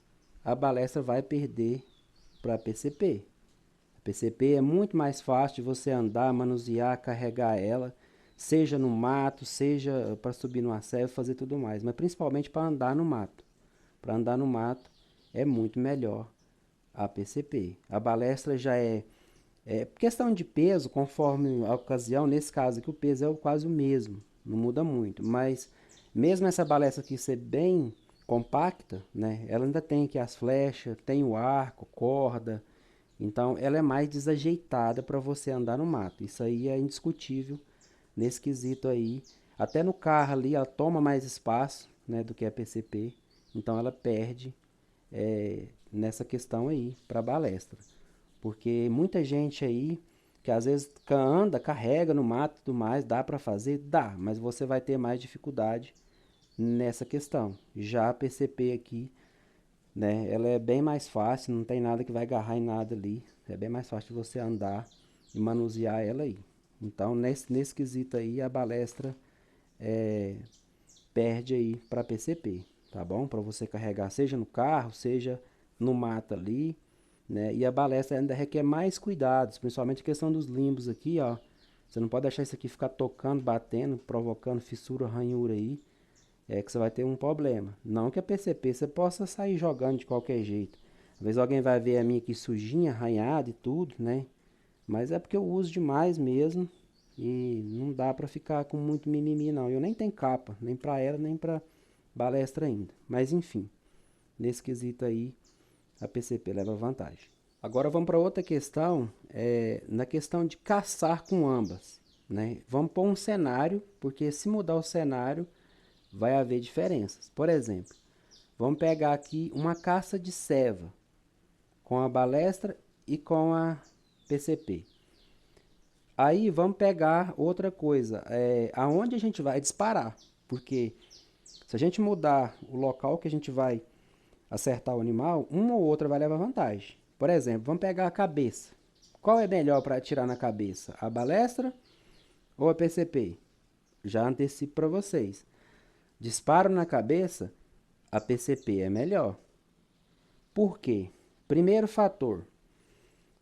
a balestra vai perder para a PCP. A PCP é muito mais fácil de você andar, manusear, carregar ela, seja no mato, seja para subir numa serra, fazer tudo mais, mas principalmente para andar no mato. Para andar no mato é muito melhor a PCP. A balestra já é questão de peso, conforme a ocasião, nesse caso aqui o peso é quase o mesmo, não muda muito, mas mesmo essa balestra aqui ser bem compacta, né, ela ainda tem aqui as flechas, tem o arco, corda, então ela é mais desajeitada para você andar no mato, isso aí é indiscutível nesse quesito aí, até no carro ali ela toma mais espaço, né, do que a PCP, então ela perde nessa questão aí para balestra. Porque muita gente aí que às vezes anda, carrega no mato e tudo mais, dá para fazer? Dá, mas você vai ter mais dificuldade nessa questão. Já a PCP aqui, né, ela é bem mais fácil, não tem nada que vai agarrar em nada ali. É bem mais fácil de você andar e manusear ela aí. Então, nesse quesito aí, a balestra é, perde aí para PCP, tá bom? Para você carregar, seja no carro, seja no mato ali, né? E a balestra ainda requer mais cuidados, principalmente a questão dos limbos aqui, ó. Você não pode deixar isso aqui ficar tocando, batendo, provocando fissura, ranhura aí, é que você vai ter um problema. Não que a PCP você possa sair jogando de qualquer jeito. Às vezes alguém vai ver a minha aqui sujinha, arranhada e tudo, né? Mas é porque eu uso demais mesmo e não dá pra ficar com muito mimimi não. Eu nem tenho capa, nem pra ela, nem pra balestra ainda. Mas enfim, nesse quesito aí, a PCP leva vantagem. Agora vamos para outra questão, na questão de caçar com ambas, né? Vamos pôr um cenário, porque se mudar o cenário, vai haver diferenças. Por exemplo, vamos pegar aqui uma caça de ceva, com a balestra e com a PCP. Aí vamos pegar outra coisa, aonde a gente vai disparar, porque se a gente mudar o local que a gente vai acertar o animal, uma ou outra vai levar vantagem. Por exemplo, vamos pegar a cabeça. Qual é melhor para atirar na cabeça? A balestra ou a PCP? Já antecipo para vocês. Disparo na cabeça, a PCP é melhor. Por quê? Primeiro fator.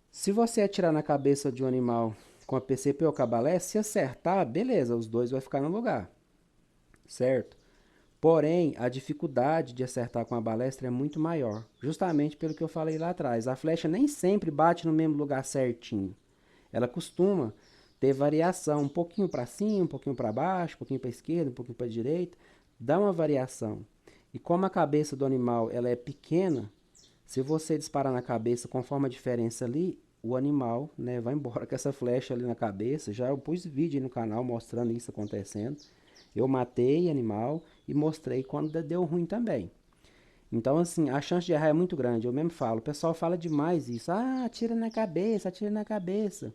Se você atirar na cabeça de um animal com a PCP ou com a balestra, se acertar, beleza, os dois vão ficar no lugar. Certo? Porém, a dificuldade de acertar com a balestra é muito maior, justamente pelo que eu falei lá atrás. A flecha nem sempre bate no mesmo lugar certinho. Ela costuma ter variação, um pouquinho para cima, um pouquinho para baixo, um pouquinho para a esquerda, um pouquinho para a direita, dá uma variação. E como a cabeça do animal ela é pequena, se você disparar na cabeça conforme a diferença ali, o animal, né, vai embora com essa flecha ali na cabeça. Já eu pus vídeo aí no canal mostrando isso acontecendo. Eu matei animal e mostrei quando deu ruim também. Então, assim, a chance de errar é muito grande. Eu mesmo falo, o pessoal fala demais isso. Ah, atira na cabeça, atira na cabeça.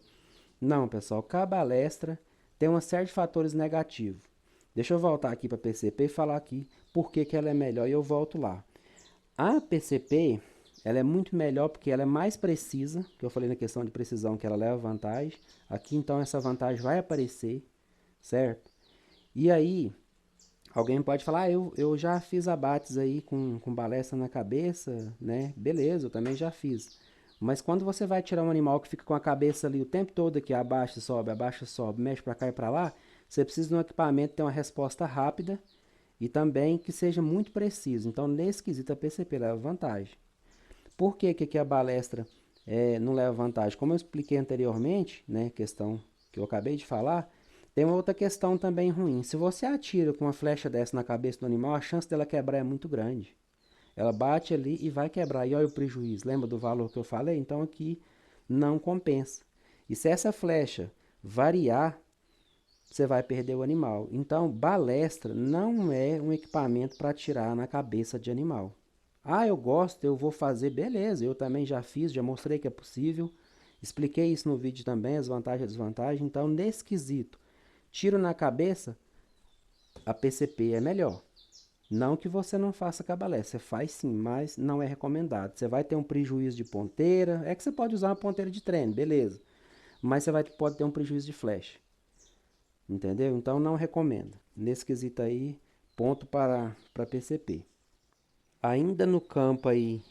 Não, pessoal, com a balestra tem uma série de fatores negativos. Deixa eu voltar aqui para a PCP e falar aqui por que ela é melhor e eu volto lá. A PCP, ela é muito melhor porque ela é mais precisa, que eu falei na questão de precisão que ela leva vantagem. Aqui, então, essa vantagem vai aparecer, certo? E aí, alguém pode falar, eu já fiz abates aí com balestra na cabeça, né? Beleza, eu também já fiz. Mas quando você vai tirar um animal que fica com a cabeça ali o tempo todo aqui, abaixa, sobe, mexe para cá e para lá, você precisa de um equipamento que tenha uma resposta rápida e também que seja muito preciso. Então, nesse quesito, a PCP leva vantagem. Por que que a balestra não leva vantagem? Como eu expliquei anteriormente, né, questão que eu acabei de falar, Tem uma outra questão também ruim. Se você atira com uma flecha dessa na cabeça do animal, a chance dela quebrar é muito grande. Ela bate ali e vai quebrar. E olha o prejuízo. Lembra do valor que eu falei? Então aqui não compensa. E se essa flecha variar, você vai perder o animal. Então, balestra não é um equipamento para atirar na cabeça de animal. Ah, eu gosto, eu vou fazer, beleza. Eu também já fiz, já mostrei que é possível. Expliquei isso no vídeo também, as vantagens e desvantagens. Então, nesse quesito, tiro na cabeça, a PCP é melhor. Não que você não faça com a balestra, você faz sim, mas não é recomendado. Você vai ter um prejuízo de ponteira, é que você pode usar uma ponteira de treino, beleza. Mas você pode ter um prejuízo de flecha. Entendeu? Então não recomendo. Nesse quesito aí, ponto para PCP. Ainda no campo aí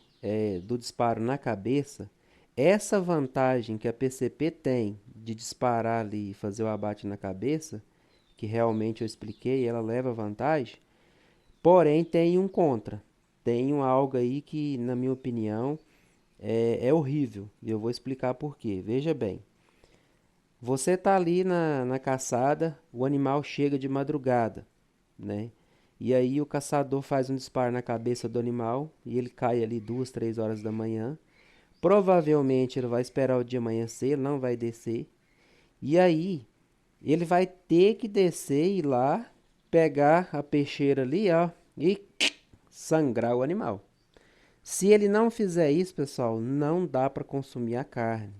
do disparo na cabeça, essa vantagem que a PCP tem de disparar ali e fazer o abate na cabeça, que realmente eu expliquei, ela leva vantagem, porém tem um contra. Tem algo aí que, na minha opinião, é horrível. E eu vou explicar por quê. Veja bem. Você está ali na caçada, o animal chega de madrugada, né? E aí o caçador faz um disparo na cabeça do animal e ele cai ali 2, 3 horas da manhã. Provavelmente ele vai esperar o dia amanhecer, ele não vai descer. E aí ele vai ter que descer e ir lá, pegar a peixeira ali, ó, e sangrar o animal. Se ele não fizer isso, pessoal, não dá para consumir a carne.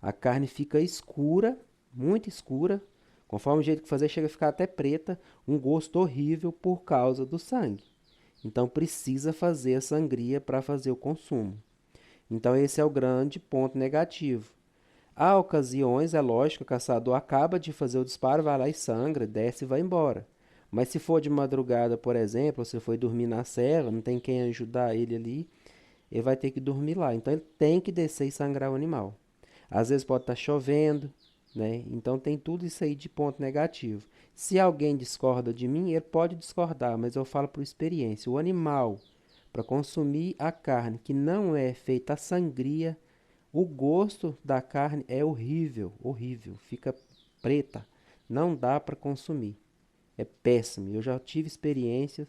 A carne fica escura, muito escura. Conforme o jeito que fazer, chega a ficar até preta. Um gosto horrível por causa do sangue. Então precisa fazer a sangria para fazer o consumo. Então esse é o grande ponto negativo. Há ocasiões, é lógico, o caçador acaba de fazer o disparo, vai lá e sangra, desce e vai embora. Mas se for de madrugada, por exemplo, se foi dormir na serra, não tem quem ajudar ele ali, ele vai ter que dormir lá. Então ele tem que descer e sangrar o animal. Às vezes pode estar chovendo, né? Então tem tudo isso aí de ponto negativo. Se alguém discorda de mim, ele pode discordar, mas eu falo por experiência. O animal, para consumir a carne que não é feita a sangria, o gosto da carne é horrível, horrível, fica preta, não dá para consumir. É péssimo. Eu já tive experiências,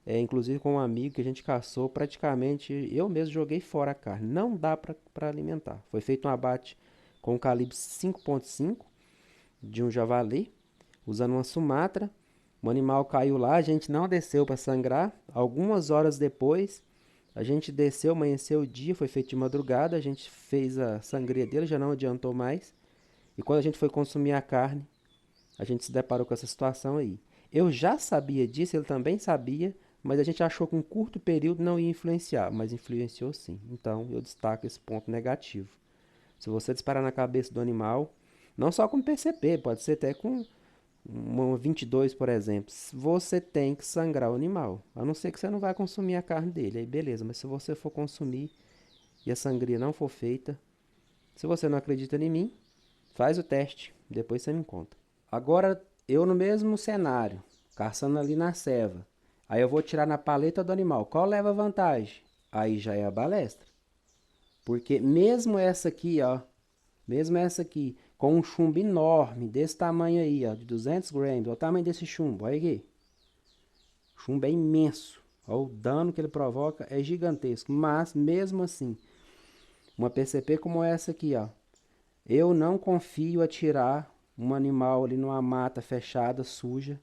inclusive com um amigo que a gente caçou, praticamente eu mesmo joguei fora a carne. Não dá para alimentar. Foi feito um abate com um calibre 5.5 de um javali, usando uma Sumatra. O animal caiu lá, a gente não desceu para sangrar. Algumas horas depois, a gente desceu, amanheceu o dia, foi feito de madrugada, a gente fez a sangria dele, já não adiantou mais. E quando a gente foi consumir a carne, a gente se deparou com essa situação aí. Eu já sabia disso, ele também sabia, mas a gente achou que um curto período não ia influenciar, mas influenciou sim. Então eu destaco esse ponto negativo. Se você disparar na cabeça do animal, não só com PCP, pode ser até com uma 22, por exemplo, você tem que sangrar o animal. A não ser que você não vai consumir a carne dele, aí beleza, mas se você for consumir e a sangria não for feita, se você não acredita em mim, faz o teste, depois você me conta. Agora, eu no mesmo cenário, caçando ali na ceva, aí eu vou tirar na paleta do animal. Qual leva vantagem? Aí já é a balestra. Porque mesmo essa aqui, ó, mesmo essa aqui, com um chumbo enorme, desse tamanho aí, ó, de 200 gramas, olha o tamanho desse chumbo, olha aqui. O chumbo é imenso, ó, o dano que ele provoca é gigantesco, mas mesmo assim, uma PCP como essa aqui, ó, eu não confio atirar um animal ali numa mata fechada, suja,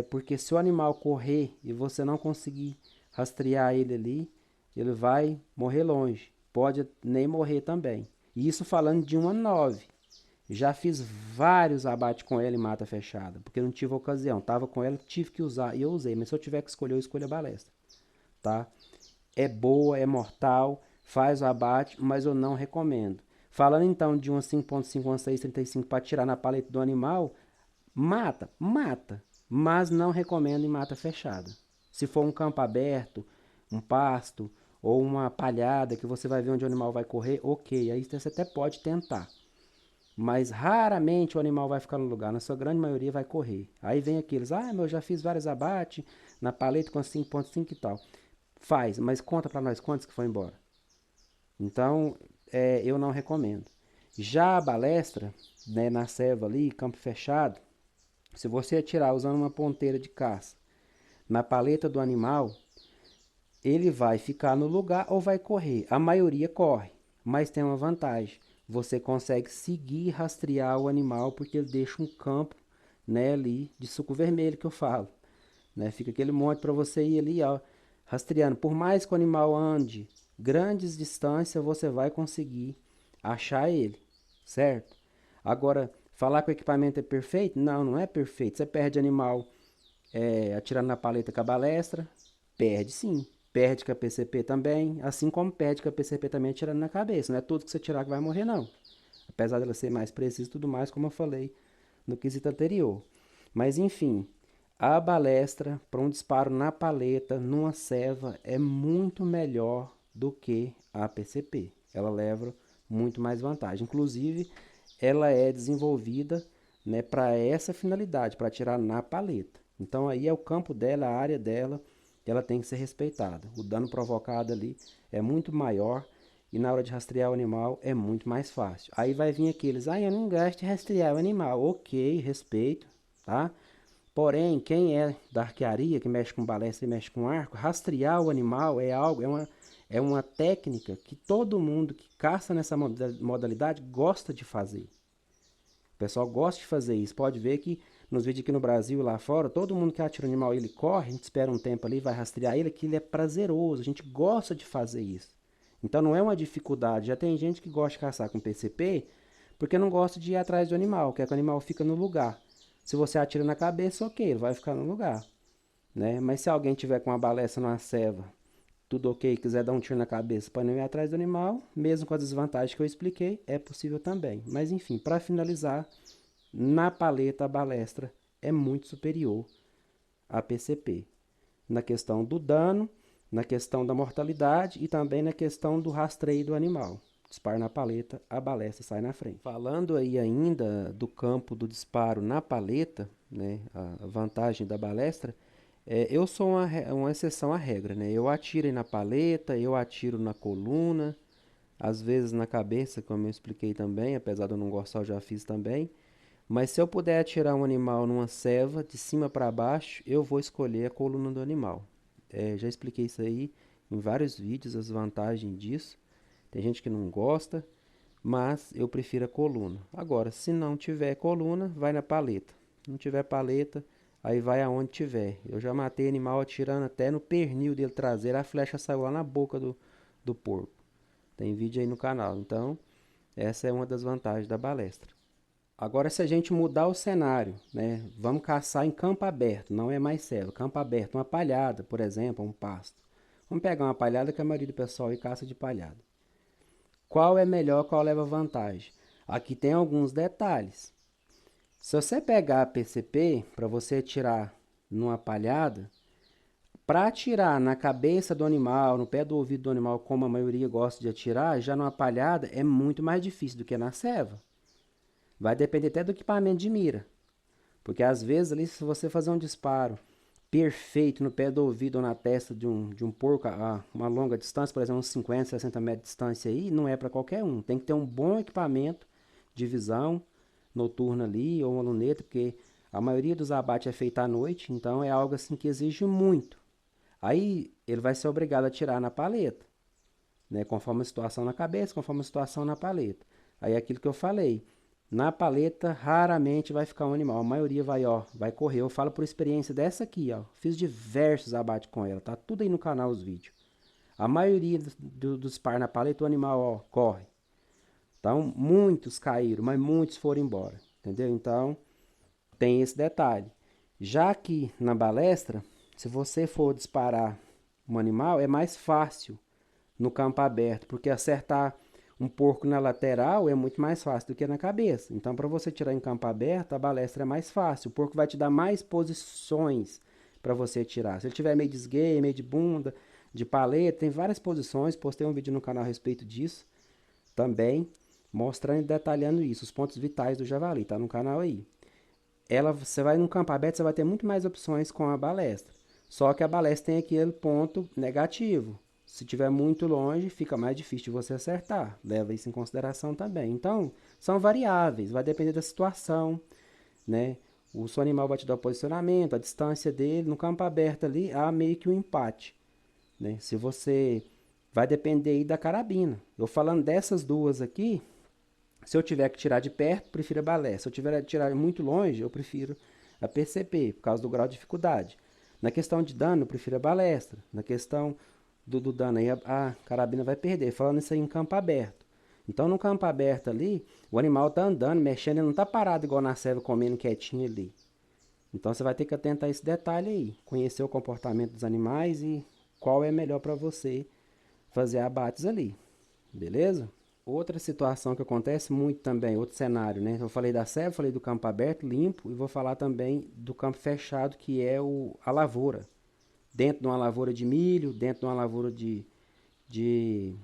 porque se o animal correr e você não conseguir rastrear ele ali, ele vai morrer longe. Pode nem morrer também. E isso falando de uma 9. Já fiz vários abates com ela em mata fechada, porque não tive ocasião. Tava com ela, tive que usar e eu usei. Mas se eu tiver que escolher, eu escolho a balestra. Tá? É boa, é mortal, faz o abate, mas eu não recomendo. Falando então de uma 5.5, uma 6.35 para tirar na paleta do animal, mata, mata, mas não recomendo em mata fechada. Se for um campo aberto, um pasto ou uma palhada que você vai ver onde o animal vai correr, ok, aí você até pode tentar. Mas raramente o animal vai ficar no lugar, na sua grande maioria vai correr. Aí vem aqueles, eu já fiz vários abates na paleta com 5.5 e tal. Faz, mas conta para nós quantos que foi embora. Então, eu não recomendo. Já a balestra, né, na selva ali, campo fechado, Se você atirar usando uma ponteira de caça na paleta do animal, ele vai ficar no lugar ou vai correr. A maioria corre, mas tem uma vantagem. Você consegue seguir e rastrear o animal porque ele deixa um campo, né, ali de suco vermelho que eu falo. Né? Fica aquele monte para você ir ali, ó, rastreando. Por mais que o animal ande grandes distâncias, você vai conseguir achar ele, certo? Agora, falar que o equipamento é perfeito? Não, não é perfeito. Você perde animal atirando na paleta com a balestra? Perde sim. Perde com a PCP também, assim como perde com a PCP também atirando na cabeça. Não é tudo que você tirar que vai morrer, não. Apesar dela ser mais precisa e tudo mais, como eu falei no quesito anterior. Mas enfim, a balestra para um disparo na paleta, numa ceva, é muito melhor do que a PCP. Ela leva muito mais vantagem. Inclusive, ela é desenvolvida, né, para essa finalidade, para atirar na paleta. Então aí é o campo dela, a área dela, ela tem que ser respeitada. O dano provocado ali é muito maior e na hora de rastrear o animal é muito mais fácil. Aí vai vir aqueles, eu não gosto de rastrear o animal. Ok, respeito, tá? Porém, quem é da arquearia, que mexe com balestra e mexe com arco, rastrear o animal é uma técnica que todo mundo que caça nessa modalidade gosta de fazer. O pessoal gosta de fazer isso. Pode ver que nos vídeos aqui no Brasil e lá fora, todo mundo que atira o animal, ele corre, a gente espera um tempo ali, vai rastrear ele, que ele é prazeroso. A gente gosta de fazer isso. Então não é uma dificuldade. Já tem gente que gosta de caçar com PCP porque não gosta de ir atrás do animal, quer que o animal fique no lugar. Se você atira na cabeça, ok, ele vai ficar no lugar. Né? Mas se alguém tiver com uma balestra numa ceva, tudo ok, quiser dar um tiro na cabeça para não ir atrás do animal, mesmo com as desvantagens que eu expliquei, é possível também. Mas enfim, para finalizar, na paleta a balestra é muito superior à PCP. Na questão do dano, na questão da mortalidade e também na questão do rastreio do animal. Disparo na paleta, a balestra sai na frente. Falando aí ainda do campo do disparo na paleta, né, a vantagem da balestra, eu sou uma exceção à regra, né? Eu atiro na paleta, eu atiro na coluna, às vezes na cabeça, como eu expliquei também, apesar de eu não gostar, eu já fiz também. Mas se eu puder atirar um animal numa ceva, de cima para baixo, eu vou escolher a coluna do animal. Já expliquei isso aí em vários vídeos, as vantagens disso. Tem gente que não gosta, mas eu prefiro a coluna. Agora, se não tiver coluna, vai na paleta. Se não tiver paleta, aí vai aonde tiver. Eu já matei animal atirando até no pernil dele traseiro, a flecha saiu lá na boca do porco. Tem vídeo aí no canal. Então, essa é uma das vantagens da balestra. Agora, se a gente mudar o cenário, né? Vamos caçar em campo aberto, não é mais ceva. Campo aberto, uma palhada, por exemplo, um pasto. Vamos pegar uma palhada que a maioria do pessoal aí caça de palhada. Qual é melhor, qual leva vantagem? Aqui tem alguns detalhes. Se você pegar a PCP para você atirar numa palhada, para atirar na cabeça do animal, no pé do ouvido do animal, como a maioria gosta de atirar, já numa palhada é muito mais difícil do que na ceva. Vai depender até do equipamento de mira. Porque às vezes ali, se você fazer um disparo perfeito no pé do ouvido ou na testa de um porco a uma longa distância, por exemplo, uns 50, 60 metros de distância aí, não é para qualquer um. Tem que ter um bom equipamento de visão noturna ali ou uma luneta, porque a maioria dos abates é feita à noite, então é algo assim que exige muito. Aí ele vai ser obrigado a tirar na paleta, né? Conforme a situação na cabeça, conforme a situação na paleta. Aí é aquilo que eu falei. Na paleta, raramente vai ficar um animal. A maioria vai, ó, vai correr. Eu falo por experiência dessa aqui, ó. Fiz diversos abates com ela. Tá tudo aí no canal os vídeos. A maioria dos par na paleta, o animal, ó, corre. Então, muitos caíram, mas muitos foram embora. Entendeu? Então, tem esse detalhe. Já aqui na balestra, se você for disparar um animal, é mais fácil no campo aberto, porque acertar um porco na lateral é muito mais fácil do que na cabeça. Então, para você tirar em campo aberto, a balestra é mais fácil. O porco vai te dar mais posições para você tirar. Se ele tiver meio de esgueio, meio de bunda, de paleta, tem várias posições. Postei um vídeo no canal a respeito disso também, mostrando e detalhando isso, os pontos vitais do javali, tá no canal aí. Você vai num campo aberto, você vai ter muito mais opções com a balestra. Só que a balestra tem aquele ponto negativo. Se estiver muito longe, fica mais difícil de você acertar. Leva isso em consideração também. Então, são variáveis, vai depender da situação, né? O seu animal vai te dar o posicionamento, a distância dele. No campo aberto ali, há meio que um empate, né? Se você vai depender aí da carabina. Eu falando dessas duas aqui, se eu tiver que tirar de perto, prefiro a balé. Se eu tiver que tirar muito longe, eu prefiro a PCP, por causa do grau de dificuldade. Na questão de dano, eu prefiro a balestra. Na questão do dano aí, a carabina vai perder. Falando isso aí em campo aberto. Então, no campo aberto ali, o animal tá andando, mexendo, ele não tá parado igual na selva, comendo quietinho ali. Então, você vai ter que atentar a esse detalhe aí. Conhecer o comportamento dos animais e qual é melhor para você fazer abates ali. Beleza? Outra situação que acontece muito também, outro cenário, né? Eu falei da selva, falei do campo aberto, limpo, e vou falar também do campo fechado, que é a lavoura. Dentro de uma lavoura de milho, dentro de uma lavoura de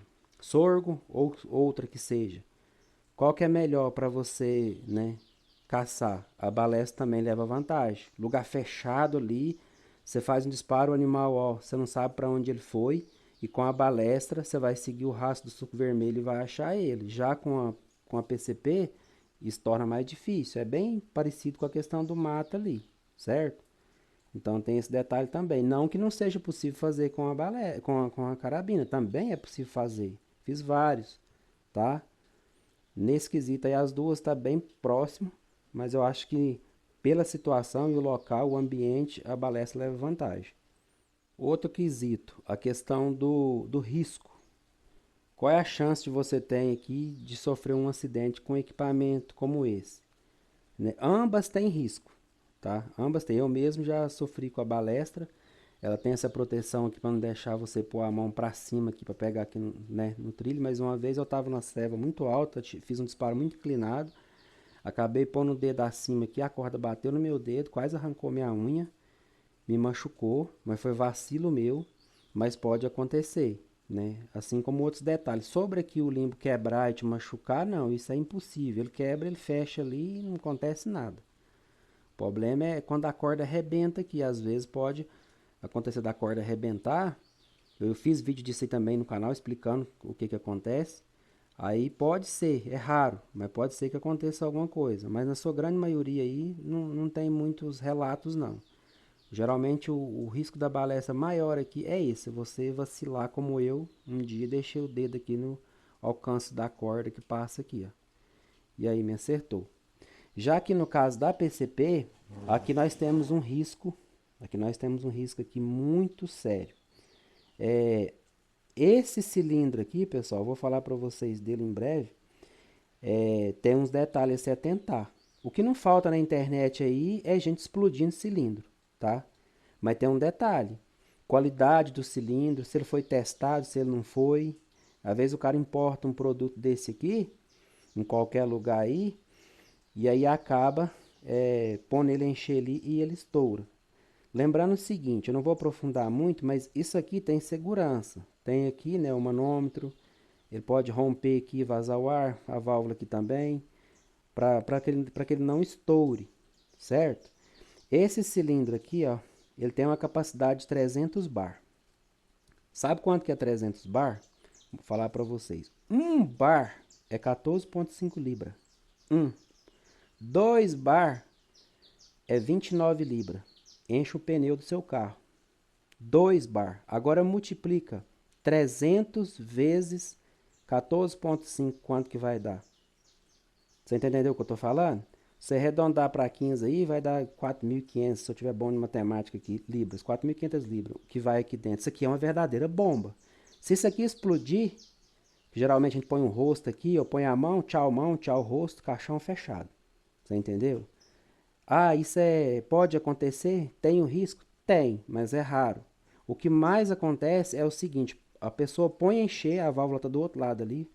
sorgo, ou outra que seja. Qual que é melhor para você, né, caçar? A balestra também leva vantagem. Lugar fechado ali, você faz um disparo, o animal, ó, você não sabe para onde ele foi. E com a balestra, você vai seguir o rastro do suco vermelho e vai achar ele. Já com a PCP, isso torna mais difícil. É bem parecido com a questão do mato ali, certo? Então tem esse detalhe também. Não que não seja possível fazer com a carabina. Também é possível fazer. Fiz vários, tá? Nesse quesito aí, as duas tá bem próximo. Mas eu acho que pela situação e o local, o ambiente, a balestra leva vantagem. Outro quesito, a questão do risco. Qual é a chance de você ter aqui de sofrer um acidente com equipamento como esse? Né? Ambas têm risco, tá? Ambas têm. Eu mesmo já sofri com a balestra. Ela tem essa proteção aqui para não deixar você pôr a mão para cima aqui para pegar aqui, né, no trilho. Mas uma vez eu estava numa serva muito alta, fiz um disparo muito inclinado. Acabei pondo o dedo acima aqui, a corda bateu no meu dedo, quase arrancou minha unha. Me machucou, mas foi vacilo meu, mas pode acontecer, né? Assim como outros detalhes. Sobre aqui o limbo quebrar e te machucar, não, isso é impossível. Ele quebra, ele fecha ali e não acontece nada. O problema é quando a corda arrebenta aqui, às vezes pode acontecer da corda arrebentar. Eu fiz vídeo disso aí também no canal explicando o que acontece. Aí pode ser, é raro, mas pode ser que aconteça alguma coisa. Mas na sua grande maioria aí não tem muitos relatos não. Geralmente o risco da balestra maior aqui é esse, você vacilar como eu, um dia deixei o dedo aqui no alcance da corda que passa aqui, ó. E aí me acertou. Já que no caso da PCP, aqui nós temos um risco, aqui muito sério. Esse cilindro aqui, pessoal, vou falar para vocês dele em breve, tem uns detalhes a se atentar. O que não falta na internet aí é gente explodindo cilindro, tá? Mas tem um detalhe, qualidade do cilindro, se ele foi testado, se ele não foi. Às vezes o cara importa um produto desse aqui, em qualquer lugar aí, e aí acaba pondo ele a encher ali e ele estoura. Lembrando o seguinte, eu não vou aprofundar muito, mas isso aqui tem segurança. Tem aqui, né, o manômetro, ele pode romper aqui e vazar o ar, a válvula aqui também, para que ele não estoure, certo? Esse cilindro aqui, ó, ele tem uma capacidade de 300 bar. Sabe quanto que é 300 bar? Vou falar para vocês. 1 bar é 14,5 libra. 2 bar é 29 libra. Enche o pneu do seu carro. 2 bar. Agora multiplica 300 vezes 14,5, quanto que vai dar? Você entendeu o que eu estou falando? Se arredondar para 15 aí, vai dar 4.500, se eu tiver bom em matemática aqui, libras, 4.500 libras, que vai aqui dentro. Isso aqui é uma verdadeira bomba. Se isso aqui explodir, geralmente a gente põe um rosto aqui, eu ponho a mão, tchau rosto, caixão fechado. Você entendeu? Ah, isso pode acontecer? Tem o risco? Tem, mas é raro. O que mais acontece é o seguinte, a pessoa põe a encher, a válvula está do outro lado ali,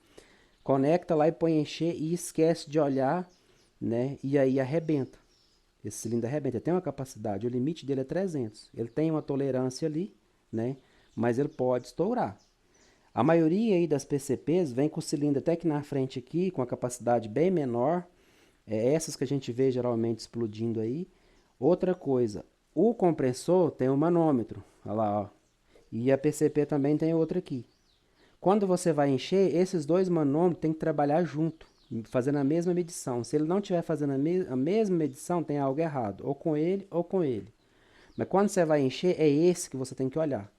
conecta lá e põe a encher e esquece de olhar, né? E aí arrebenta. Esse cilindro arrebenta. Ele tem uma capacidade, o limite dele é 300. Ele tem uma tolerância ali, né? Mas ele pode estourar. A maioria aí das PCPs vem com o cilindro até que na frente aqui, com a capacidade bem menor. Essas que a gente vê geralmente explodindo aí. Outra coisa, o compressor tem um manômetro. Olha lá, ó. E a PCP também tem outra aqui. Quando você vai encher, esses dois manômetros tem que trabalhar junto. fazendo a mesma medição. Se ele não estiver fazendo a mesma medição, tem algo errado, ou com ele ou com ele. Mas quando você vai encher, é esse que você tem que olhar.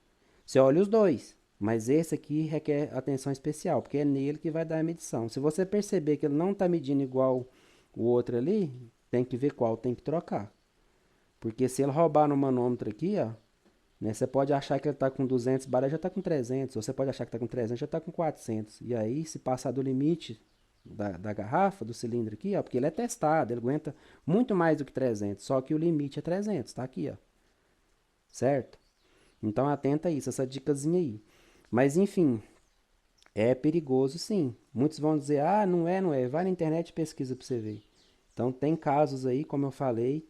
Você olha os dois, mas esse aqui requer atenção especial, porque é nele que vai dar a medição. Se você perceber que ele não está medindo igual o outro ali, tem que ver qual tem que trocar. Porque se ele roubar no manômetro aqui, ó, né, você pode achar que ele está com 200 barras, já está com 300. Ou você pode achar que está com 300, já está com 400. E aí, se passar do limite da garrafa, do cilindro aqui, ó, porque ele é testado, ele aguenta muito mais do que 300. Só que o limite é 300, tá aqui, ó. Certo? Então, atenta a isso, essa dicasinha aí. Mas, enfim, é perigoso sim. Muitos vão dizer, ah, não é, não é. Vai na internet e pesquisa para você ver. Então, tem casos aí, como eu falei,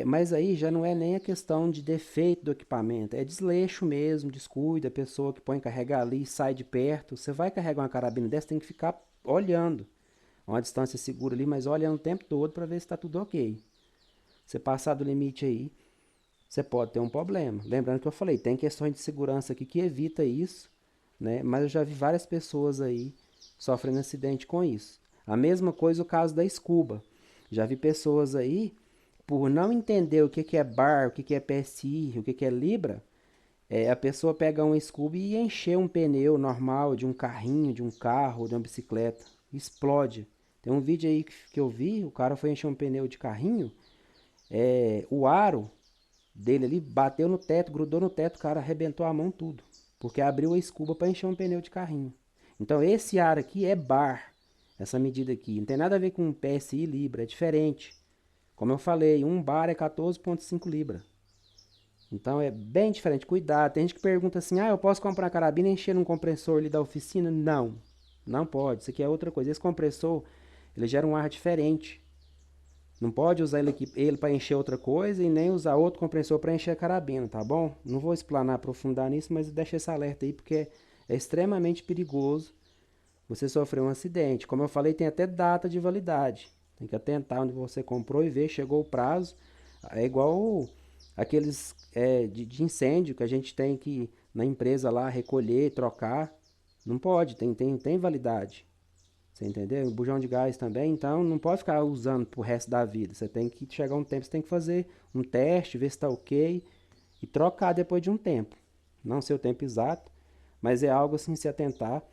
mas aí já não é nem a questão de defeito do equipamento, é desleixo mesmo, descuida, a pessoa que põe carregar ali sai de perto. Você vai carregar uma carabina dessa, tem que ficar olhando, a uma distância segura ali, mas olhando o tempo todo para ver se está tudo ok. Você passar do limite aí, você pode ter um problema. Lembrando que eu falei, tem questões de segurança aqui que evita isso, né? Mas eu já vi várias pessoas aí sofrendo acidente com isso. A mesma coisa o caso da escuba. Já vi pessoas aí, por não entender o que é bar, o que é PSI, o que é Libra, a pessoa pega um scuba e encher um pneu normal de um carrinho, de um carro, de uma bicicleta. Explode. Tem um vídeo aí que eu vi, o cara foi encher um pneu de carrinho, o aro dele ali bateu no teto, grudou no teto, o cara arrebentou a mão tudo. Porque abriu a escuba para encher um pneu de carrinho. Então esse aro aqui é bar, essa medida aqui. Não tem nada a ver com PSI Libra, é diferente. Como eu falei, um bar é 14,5 libra. Então é bem diferente. Cuidado. Tem gente que pergunta assim: ah, eu posso comprar uma carabina e encher num compressor ali da oficina? Não, não pode. Isso aqui é outra coisa. Esse compressor, ele gera um ar diferente. Não pode usar ele para encher outra coisa e nem usar outro compressor para encher a carabina, tá bom? Não vou explanar, aprofundar nisso, mas deixa esse alerta aí porque é extremamente perigoso você sofrer um acidente. Como eu falei, tem até data de validade. Tem que atentar onde você comprou e ver, chegou o prazo. É igual aqueles de incêndio que a gente tem que na empresa lá recolher, trocar. Não pode, tem validade. Você entendeu? O bujão de gás também, então não pode ficar usando pro resto da vida. Você tem que chegar um tempo, você tem que fazer um teste, ver se está ok e trocar depois de um tempo. Não sei o tempo exato, mas é algo assim, se atentar,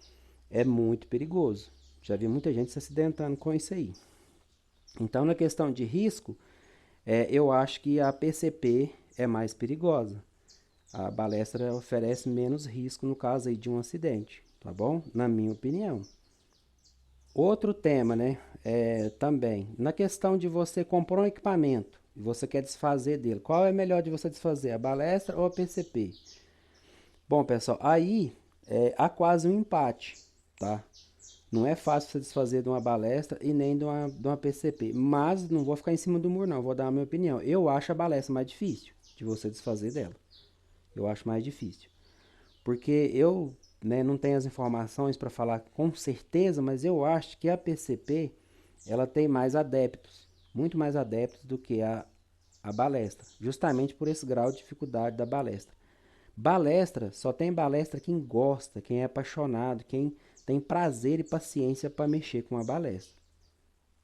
é muito perigoso. Já vi muita gente se acidentando com isso aí. Então, na questão de risco, eu acho que a PCP é mais perigosa. A balestra oferece menos risco no caso aí de um acidente, tá bom? Na minha opinião. Outro tema, né? Também, na questão de você comprar um equipamento e você quer desfazer dele, qual é melhor de você desfazer, a balestra ou a PCP? Bom, pessoal, aí há quase um empate, tá? Não é fácil você desfazer de uma balestra e nem de uma PCP, mas não vou ficar em cima do muro não, vou dar a minha opinião. Eu acho a balestra mais difícil de você desfazer dela. Eu acho mais difícil. Porque eu, né, não tenho as informações para falar com certeza, mas eu acho que a PCP ela tem mais adeptos, muito mais adeptos do que a balestra, justamente por esse grau de dificuldade da balestra. Balestra, só tem balestra quem gosta, quem é apaixonado, quem tem prazer e paciência para mexer com a balestra.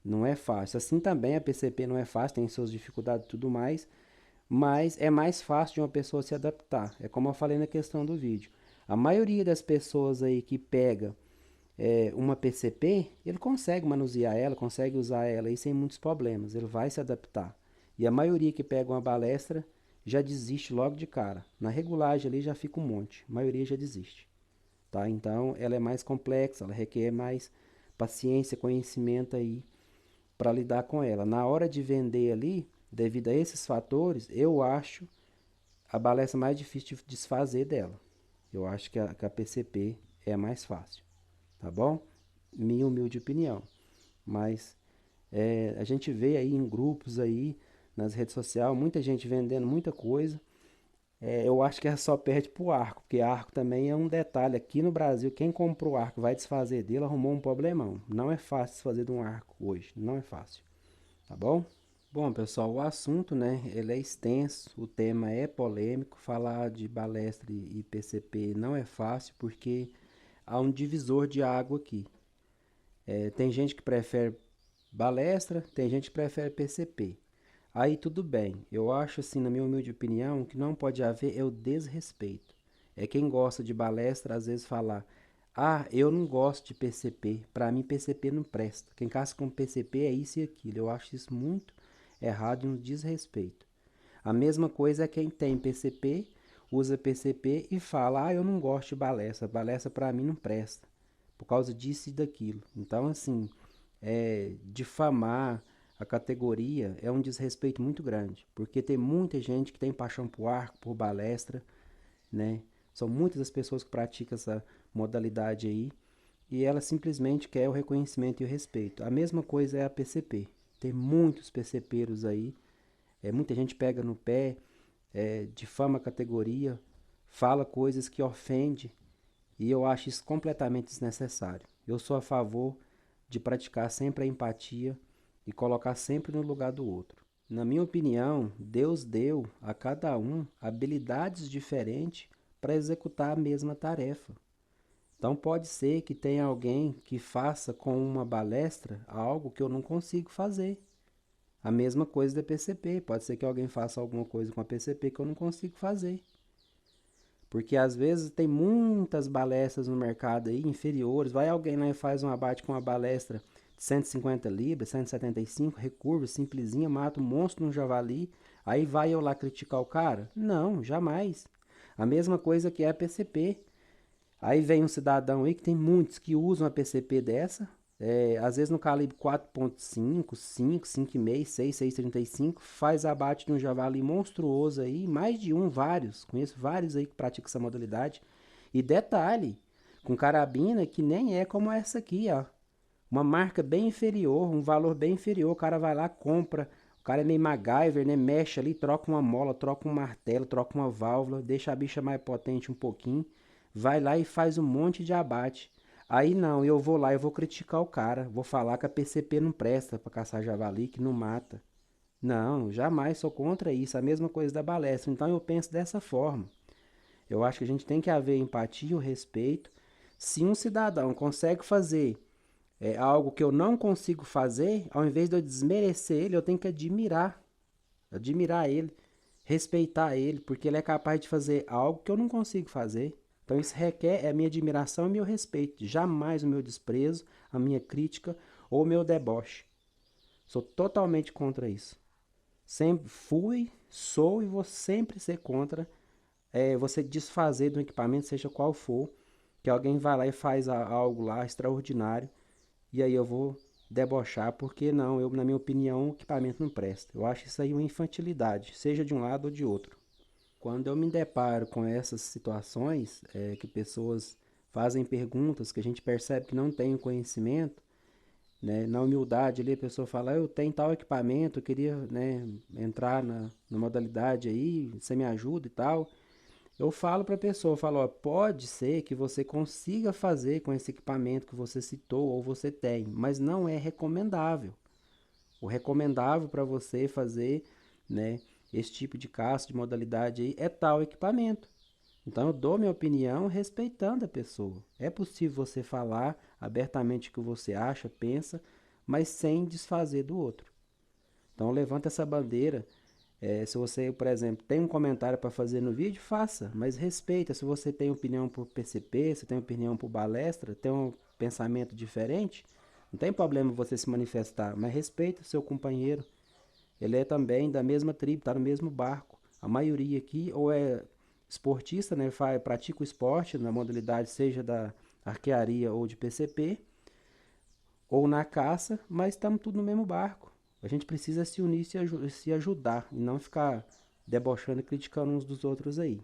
Não é fácil. Assim também a PCP não é fácil, tem suas dificuldades e tudo mais, mas é mais fácil de uma pessoa se adaptar. É como eu falei na questão do vídeo. A maioria das pessoas aí que pega uma PCP, ele consegue manusear ela, consegue usar ela aí sem muitos problemas. Ele vai se adaptar. E a maioria que pega uma balestra já desiste logo de cara. Na regulagem ali já fica um monte. A maioria já desiste. Tá? Então ela é mais complexa, ela requer mais paciência, conhecimento aí para lidar com ela. Na hora de vender ali, devido a esses fatores, eu acho a balestra mais difícil de desfazer dela. Eu acho que a PCP é a mais fácil, tá bom? Minha humilde opinião. Mas a gente vê aí em grupos aí, nas redes sociais, muita gente vendendo muita coisa. Eu acho que só perde pro arco, porque arco também é um detalhe. Aqui no Brasil, quem comprou arco vai desfazer dele, arrumou um problemão. Não é fácil desfazer de um arco hoje, não é fácil, tá bom? Bom, pessoal, o assunto, né, ele é extenso, o tema é polêmico. Falar de balestra e PCP não é fácil porque há um divisor de água aqui. Tem gente que prefere balestra, tem gente que prefere PCP. Aí tudo bem. Eu acho assim, na minha humilde opinião, que não pode haver é o desrespeito. É quem gosta de balestra às vezes falar: "Ah, eu não gosto de PCP. Para mim PCP não presta. Quem caça com PCP é isso e aquilo". Eu acho isso muito errado e um desrespeito. A mesma coisa é quem tem PCP, usa PCP e fala: "Ah, eu não gosto de balestra. Balestra para mim não presta por causa disso e daquilo". Então, assim, difamar a categoria é um desrespeito muito grande, porque tem muita gente que tem paixão por arco, por balestra, né? São muitas as pessoas que praticam essa modalidade aí e ela simplesmente quer o reconhecimento e o respeito. A mesma coisa é a PCP. Tem muitos PCPeiros aí, muita gente pega no pé, difama a categoria, fala coisas que ofende e eu acho isso completamente desnecessário. Eu sou a favor de praticar sempre a empatia e colocar sempre no lugar do outro. Na minha opinião, Deus deu a cada um habilidades diferentes para executar a mesma tarefa. Então pode ser que tenha alguém que faça com uma balestra algo que eu não consigo fazer. A mesma coisa da PCP. Pode ser que alguém faça alguma coisa com a PCP que eu não consigo fazer. Porque às vezes tem muitas balestras no mercado aí, inferiores. Vai alguém lá e faz um abate com uma balestra de 150 libras, 175, recurva, simplesinha, mata um monstro no javali. Aí vai eu lá criticar o cara? Não, jamais. A mesma coisa que é a PCP. Aí vem um cidadão aí que tem muitos que usam a PCP dessa, às vezes no calibre 4.5, 5, 5,5, 6, 6,35, faz abate de um javali monstruoso aí, mais de um, vários, conheço vários aí que praticam essa modalidade. E detalhe, com carabina que nem é como essa aqui, ó. Uma marca bem inferior, um valor bem inferior, o cara vai lá, compra, o cara é meio MacGyver, né? Mexe ali, troca uma mola, troca um martelo, troca uma válvula, deixa a bicha mais potente um pouquinho, vai lá e faz um monte de abate. Aí não, eu vou lá, eu vou criticar o cara, vou falar que a PCP não presta para caçar javali, que não mata. Não, jamais sou contra isso, a mesma coisa da balestra. Então eu penso dessa forma. Eu acho que a gente tem que haver empatia, o respeito. Se um cidadão consegue fazer algo que eu não consigo fazer, ao invés de eu desmerecer ele, eu tenho que admirar ele, respeitar ele, porque ele é capaz de fazer algo que eu não consigo fazer. Então isso requer a minha admiração e meu respeito, jamais o meu desprezo, a minha crítica ou o meu deboche. Sou totalmente contra isso. Sempre fui, sou e vou sempre ser contra você desfazer do equipamento, seja qual for, que alguém vai lá e faz algo lá extraordinário e aí eu vou debochar, porque não, eu, na minha opinião, o equipamento não presta. Eu acho isso aí uma infantilidade, seja de um lado ou de outro. Quando eu me deparo com essas situações, que pessoas fazem perguntas que a gente percebe que não tem o conhecimento, né? Na humildade ali a pessoa fala: "Eu tenho tal equipamento, eu queria, né, entrar na modalidade aí, você me ajuda e tal". Eu falo para a pessoa, eu falo: "Ó, pode ser que você consiga fazer com esse equipamento que você citou ou você tem, mas não é recomendável. O recomendável para você fazer, né, esse tipo de caça, de modalidade aí, é tal equipamento". Então eu dou minha opinião respeitando a pessoa. É possível você falar abertamente o que você acha, pensa, mas sem desfazer do outro. Então levanta essa bandeira. Se você, por exemplo, tem um comentário para fazer no vídeo, faça, mas respeita. Se você tem opinião por PCP, se tem opinião por balestra, tem um pensamento diferente, não tem problema você se manifestar, mas respeita o seu companheiro. Ele é também da mesma tribo, está no mesmo barco. A maioria aqui ou é esportista, né, pratica o esporte na modalidade seja da arquearia ou de PCP, ou na caça, mas estamos tudo no mesmo barco. A gente precisa se unir e se ajudar, e não ficar debochando e criticando uns dos outros aí.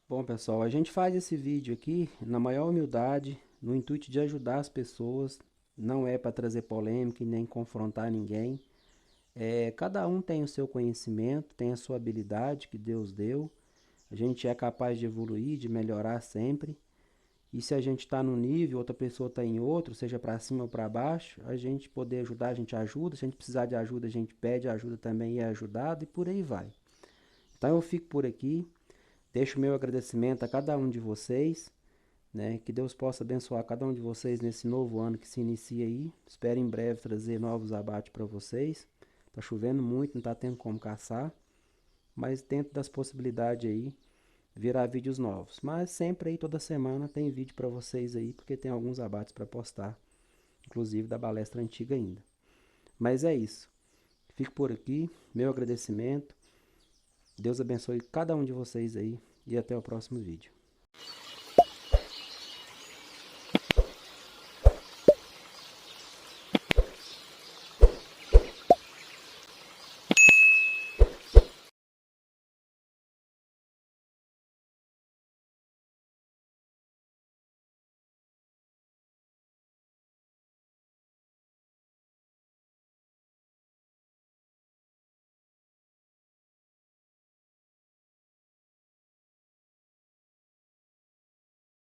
Bom, pessoal, a gente faz esse vídeo aqui na maior humildade, no intuito de ajudar as pessoas, não é para trazer polêmica e nem confrontar ninguém. Cada um tem o seu conhecimento, tem a sua habilidade que Deus deu. A gente é capaz de evoluir, de melhorar sempre. E se a gente está num nível, outra pessoa está em outro, seja para cima ou para baixo, a gente poder ajudar, a gente ajuda. Se a gente precisar de ajuda, a gente pede ajuda também e é ajudado e por aí vai. Então eu fico por aqui, deixo meu agradecimento a cada um de vocês, né? Que Deus possa abençoar cada um de vocês nesse novo ano que se inicia aí. Espero em breve trazer novos abates para vocês. Tá chovendo muito, não tá tendo como caçar, mas dentro das possibilidades aí, virá vídeos novos. Mas sempre aí, toda semana, tem vídeo para vocês aí, porque tem alguns abates para postar, inclusive da balestra antiga ainda. Mas é isso. Fico por aqui, meu agradecimento. Deus abençoe cada um de vocês aí e até o próximo vídeo.